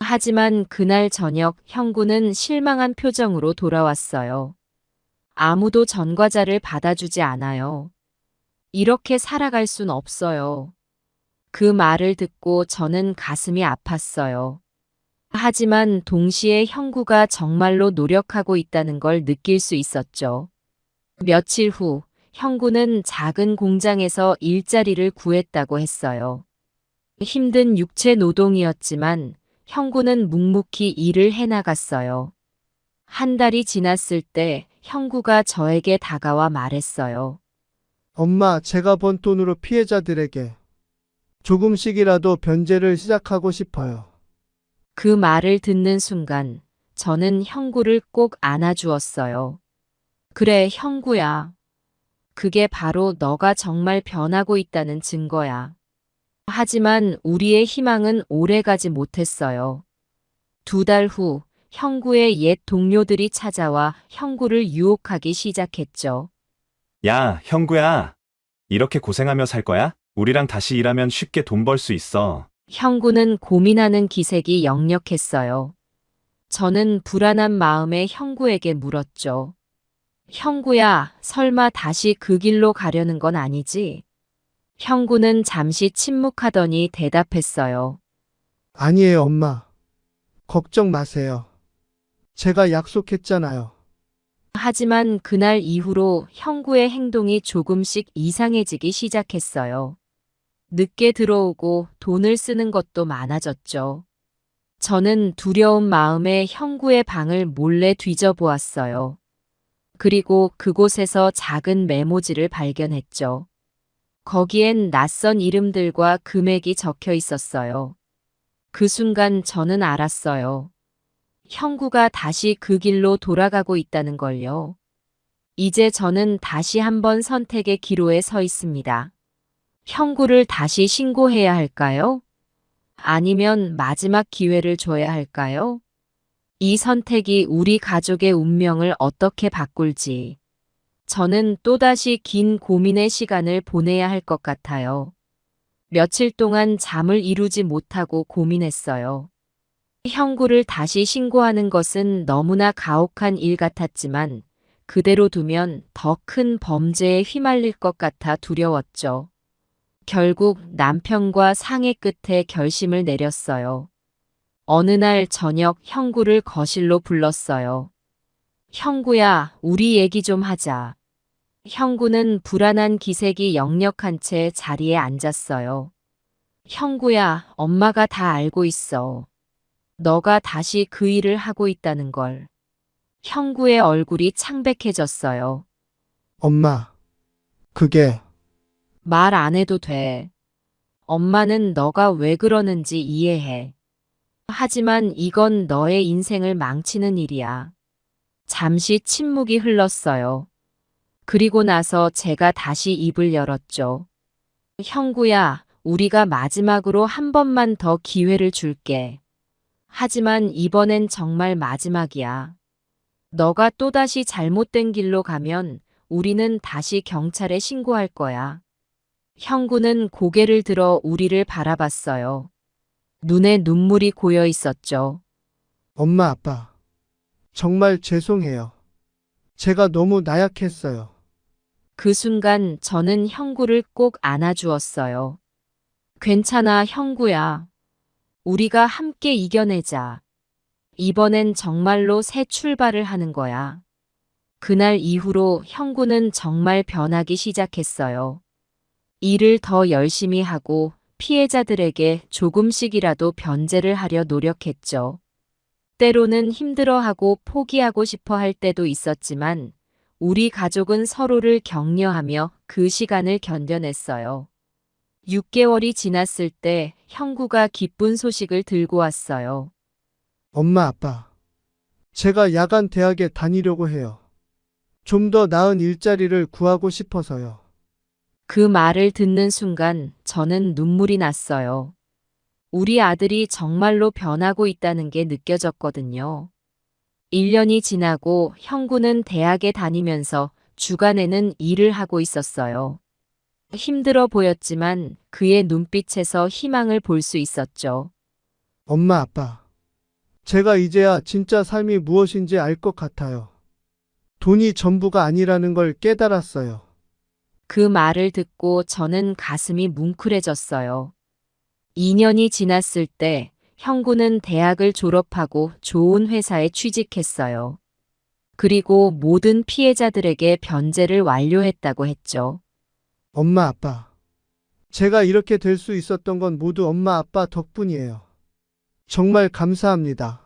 Speaker 1: 하지만 그날 저녁 형구는 실망한 표정으로 돌아왔어요. 아무도 전과자를 받아주지 않아요. 이렇게 살아갈 순 없어요. 그 말을 듣고 저는 가슴이 아팠어요. 하지만 동시에 형구가 정말로 노력하고 있다는 걸 느낄 수 있었죠. 며칠 후 형구는 작은 공장에서 일자리를 구했다고 했어요. 힘든 육체 노동이었지만 형구는 묵묵히 일을 해나갔어요. 한 달이 지났을 때 형구가 저에게 다가와 말했어요.
Speaker 11: 엄마, 제가 번 돈으로 피해자들에게 조금씩이라도 변제를 시작하고 싶어요.
Speaker 1: 그 말을 듣는 순간 저는 형구를 꼭 안아주었어요. 그래, 형구야. 그게 바로 너가 정말 변하고 있다는 증거야. 하지만 우리의 희망은 오래가지 못했어요. 2달 후 형구의 옛 동료들이 찾아와 형구를 유혹하기 시작했죠.
Speaker 21: 야, 형구야. 이렇게 고생하며 살 거야? 우리랑 다시 일하면 쉽게 돈 벌 수 있어.
Speaker 1: 형구는 고민하는 기색이 역력했어요. 저는 불안한 마음에 형구에게 물었죠. 형구야, 설마 다시 그 길로 가려는 건 아니지? 형구는 잠시 침묵하더니 대답했어요.
Speaker 11: 아니에요, 엄마. 걱정 마세요. 제가 약속했잖아요.
Speaker 1: 하지만 그날 이후로 형구의 행동이 조금씩 이상해지기 시작했어요. 늦게 들어오고 돈을 쓰는 것도 많아졌죠. 저는 두려운 마음에 형구의 방을 몰래 뒤져보았어요. 그리고 그곳에서 작은 메모지를 발견했죠. 거기엔 낯선 이름들과 금액이 적혀 있었어요. 그 순간 저는 알았어요. 형구가 다시 그 길로 돌아가고 있다는 걸요. 이제 저는 다시 한번 선택의 기로에 서 있습니다. 형구를 다시 신고해야 할까요? 아니면 마지막 기회를 줘야 할까요? 이 선택이 우리 가족의 운명을 어떻게 바꿀지 저는 또다시 긴 고민의 시간을 보내야 할 것 같아요. 며칠 동안 잠을 이루지 못하고 고민했어요. 형구를 다시 신고하는 것은 너무나 가혹한 일 같았지만 그대로 두면 더 큰 범죄에 휘말릴 것 같아 두려웠죠. 결국 남편과 상의 끝에 결심을 내렸어요. 어느 날 저녁 형구를 거실로 불렀어요. 형구야, 우리 얘기 좀 하자. 형구는 불안한 기색이 역력한 채 자리에 앉았어요. 형구야, 엄마가 다 알고 있어. 너가 다시 그 일을 하고 있다는 걸. 형구의 얼굴이 창백해졌어요.
Speaker 11: 엄마, 그게
Speaker 1: 말 안 해도 돼. 엄마는 너가 왜 그러는지 이해해. 하지만 이건 너의 인생을 망치는 일이야. 잠시 침묵이 흘렀어요. 그리고 나서 제가 다시 입을 열었죠. 형구야, 우리가 마지막으로 한 번만 더 기회를 줄게. 하지만 이번엔 정말 마지막이야. 너가 또다시 잘못된 길로 가면 우리는 다시 경찰에 신고할 거야. 형구는 고개를 들어 우리를 바라봤어요. 눈에 눈물이 고여 있었죠.
Speaker 11: 엄마, 아빠. 정말 죄송해요. 제가 너무 나약했어요.
Speaker 1: 그 순간 저는 형구를 꼭 안아주었어요. 괜찮아, 형구야. 우리가 함께 이겨내자. 이번엔 정말로 새 출발을 하는 거야. 그날 이후로 형구는 정말 변하기 시작했어요. 일을 더 열심히 하고 피해자들에게 조금씩이라도 변제를 하려 노력했죠. 때로는 힘들어하고 포기하고 싶어 할 때도 있었지만 우리 가족은 서로를 격려하며 그 시간을 견뎌냈어요. 6개월이 지났을 때 형구가 기쁜 소식을 들고 왔어요.
Speaker 11: 엄마, 아빠. 제가 야간 대학에 다니려고 해요. 좀 더 나은 일자리를 구하고 싶어서요.
Speaker 1: 그 말을 듣는 순간 저는 눈물이 났어요. 우리 아들이 정말로 변하고 있다는 게 느껴졌거든요. 1년이 지나고 형구는 대학에 다니면서 주간에는 일을 하고 있었어요. 힘들어 보였지만 그의 눈빛에서 희망을 볼 수 있었죠.
Speaker 11: 엄마, 아빠. 제가 이제야 진짜 삶이 무엇인지 알 것 같아요. 돈이 전부가 아니라는 걸 깨달았어요.
Speaker 1: 그 말을 듣고 저는 가슴이 뭉클해졌어요. 2년이 지났을 때 형구는 대학을 졸업하고 좋은 회사에 취직했어요. 그리고 모든 피해자들에게 변제를 완료했다고 했죠.
Speaker 11: 엄마, 아빠. 제가 이렇게 될 수 있었던 건 모두 엄마, 아빠 덕분이에요. 정말 감사합니다.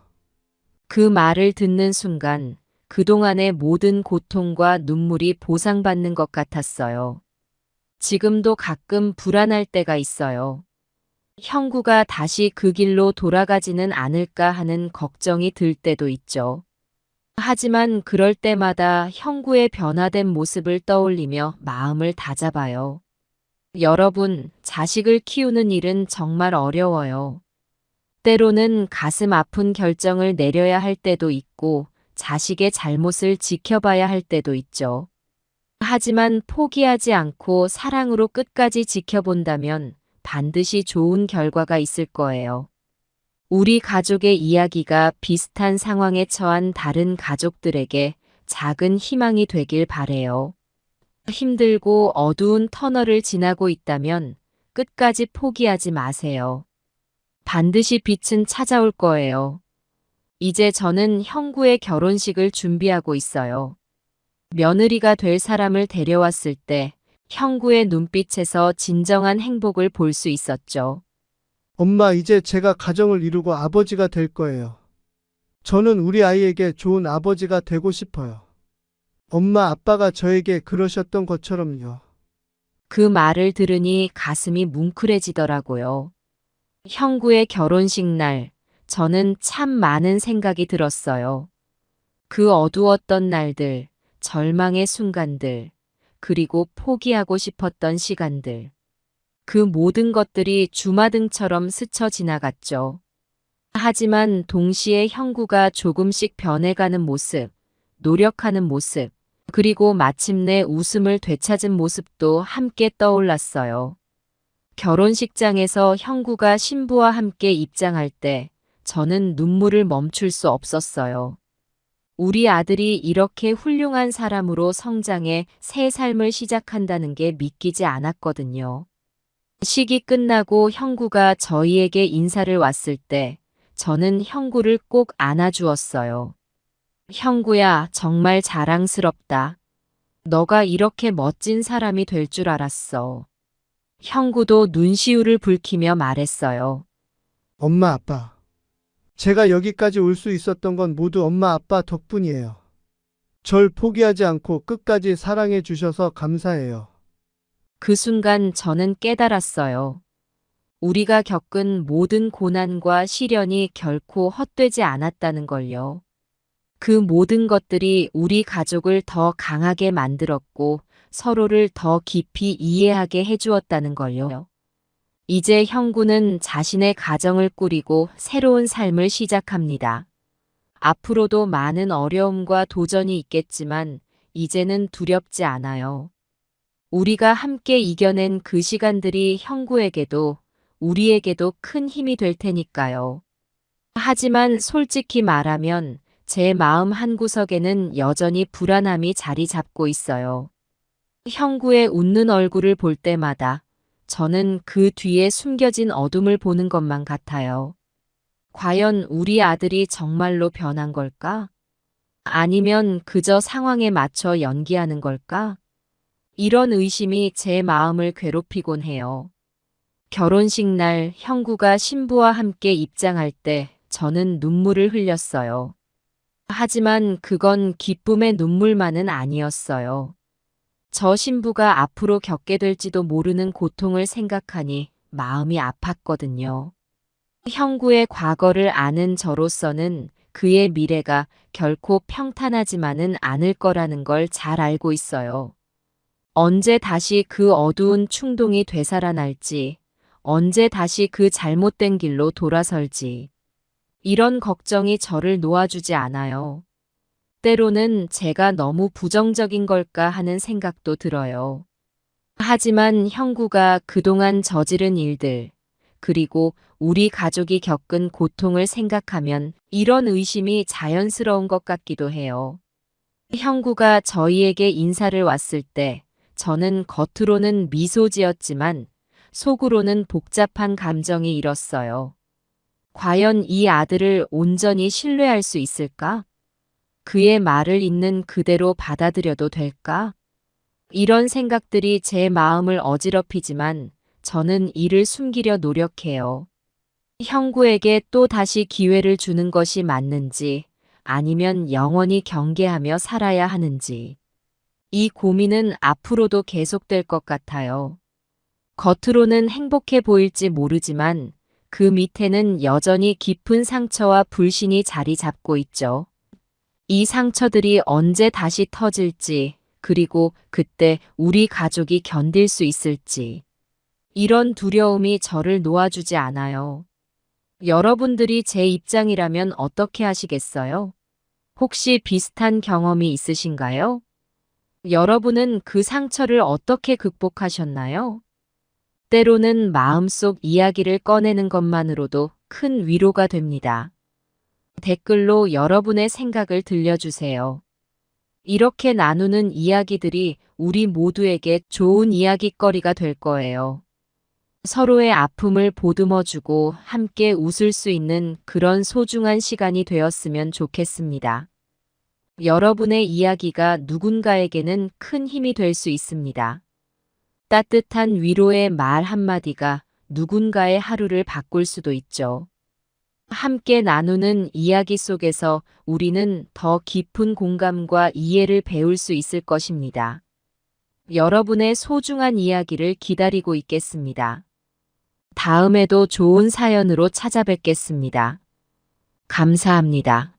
Speaker 1: 그 말을 듣는 순간 그동안의 모든 고통과 눈물이 보상받는 것 같았어요. 지금도 가끔 불안할 때가 있어요. 형구가 다시 그 길로 돌아가지는 않을까 하는 걱정이 들 때도 있죠. 하지만 그럴 때마다 형구의 변화된 모습을 떠올리며 마음을 다잡아요. 여러분, 자식을 키우는 일은 정말 어려워요. 때로는 가슴 아픈 결정을 내려야 할 때도 있고 자식의 잘못을 지켜봐야 할 때도 있죠. 하지만 포기하지 않고 사랑으로 끝까지 지켜본다면 반드시 좋은 결과가 있을 거예요. 우리 가족의 이야기가 비슷한 상황에 처한 다른 가족들에게 작은 희망이 되길 바래요. 힘들고 어두운 터널을 지나고 있다면 끝까지 포기하지 마세요. 반드시 빛은 찾아올 거예요. 이제 저는 형구의 결혼식을 준비하고 있어요. 며느리가 될 사람을 데려왔을 때 형구의 눈빛에서 진정한 행복을 볼 수 있었죠.
Speaker 11: 엄마, 이제 제가 가정을 이루고 아버지가 될 거예요. 저는 우리 아이에게 좋은 아버지가 되고 싶어요. 엄마, 아빠가 저에게 그러셨던 것처럼요.
Speaker 1: 그 말을 들으니 가슴이 뭉클해지더라고요. 형구의 결혼식 날, 저는 참 많은 생각이 들었어요. 그 어두웠던 날들, 절망의 순간들, 그리고 포기하고 싶었던 시간들. 그 모든 것들이 주마등처럼 스쳐 지나갔죠. 하지만 동시에 형구가 조금씩 변해가는 모습, 노력하는 모습, 그리고 마침내 웃음을 되찾은 모습도 함께 떠올랐어요. 결혼식장에서 형구가 신부와 함께 입장할 때 저는 눈물을 멈출 수 없었어요. 우리 아들이 이렇게 훌륭한 사람으로 성장해 새 삶을 시작한다는 게 믿기지 않았거든요. 식이 끝나고 형구가 저희에게 인사를 왔을 때 저는 형구를 꼭 안아주었어요. 형구야, 정말 자랑스럽다. 너가 이렇게 멋진 사람이 될 줄 알았어. 형구도 눈시울을 붉히며 말했어요.
Speaker 11: 엄마, 아빠. 제가 여기까지 올 수 있었던 건 모두 엄마, 아빠 덕분이에요. 절 포기하지 않고 끝까지 사랑해 주셔서 감사해요.
Speaker 1: 그 순간 저는 깨달았어요. 우리가 겪은 모든 고난과 시련이 결코 헛되지 않았다는 걸요. 그 모든 것들이 우리 가족을 더 강하게 만들었고 서로를 더 깊이 이해하게 해주었다는 걸요. 이제 형구는 자신의 가정을 꾸리고 새로운 삶을 시작합니다. 앞으로도 많은 어려움과 도전이 있겠지만 이제는 두렵지 않아요. 우리가 함께 이겨낸 그 시간들이 형구에게도 우리에게도 큰 힘이 될 테니까요. 하지만 솔직히 말하면 제 마음 한구석에는 여전히 불안함이 자리 잡고 있어요. 형구의 웃는 얼굴을 볼 때마다 저는 그 뒤에 숨겨진 어둠을 보는 것만 같아요. 과연 우리 아들이 정말로 변한 걸까? 아니면 그저 상황에 맞춰 연기하는 걸까? 이런 의심이 제 마음을 괴롭히곤 해요. 결혼식 날 형구가 신부와 함께 입장할 때 저는 눈물을 흘렸어요. 하지만 그건 기쁨의 눈물만은 아니었어요. 저 신부가 앞으로 겪게 될지도 모르는 고통을 생각하니 마음이 아팠거든요. 형구의 과거를 아는 저로서는 그의 미래가 결코 평탄하지만은 않을 거라는 걸 잘 알고 있어요. 언제 다시 그 어두운 충동이 되살아날지, 언제 다시 그 잘못된 길로 돌아설지, 이런 걱정이 저를 놓아주지 않아요. 때로는 제가 너무 부정적인 걸까 하는 생각도 들어요. 하지만 형구가 그동안 저지른 일들, 그리고 우리 가족이 겪은 고통을 생각하면 이런 의심이 자연스러운 것 같기도 해요. 형구가 저희에게 인사를 왔을 때 저는 겉으로는 미소 지었지만 속으로는 복잡한 감정이 일었어요. 과연 이 아들을 온전히 신뢰할 수 있을까? 그의 말을 있는 그대로 받아들여도 될까? 이런 생각들이 제 마음을 어지럽히지만 저는 이를 숨기려 노력해요. 형구에게 또 다시 기회를 주는 것이 맞는지 아니면 영원히 경계하며 살아야 하는지. 이 고민은 앞으로도 계속될 것 같아요. 겉으로는 행복해 보일지 모르지만 그 밑에는 여전히 깊은 상처와 불신이 자리 잡고 있죠. 이 상처들이 언제 다시 터질지, 그리고 그때 우리 가족이 견딜 수 있을지. 이런 두려움이 저를 놓아주지 않아요. 여러분들이 제 입장이라면 어떻게 하시겠어요? 혹시 비슷한 경험이 있으신가요? 여러분은 그 상처를 어떻게 극복하셨나요? 때로는 마음속 이야기를 꺼내는 것만으로도 큰 위로가 됩니다. 댓글로 여러분의 생각을 들려주세요. 이렇게 나누는 이야기들이 우리 모두에게 좋은 이야깃거리가 될 거예요. 서로의 아픔을 보듬어주고 함께 웃을 수 있는 그런 소중한 시간이 되었으면 좋겠습니다. 여러분의 이야기가 누군가에게는 큰 힘이 될 수 있습니다. 따뜻한 위로의 말 한마디가 누군가의 하루를 바꿀 수도 있죠. 함께 나누는 이야기 속에서 우리는 더 깊은 공감과 이해를 배울 수 있을 것입니다. 여러분의 소중한 이야기를 기다리고 있겠습니다. 다음에도 좋은 사연으로 찾아뵙겠습니다. 감사합니다.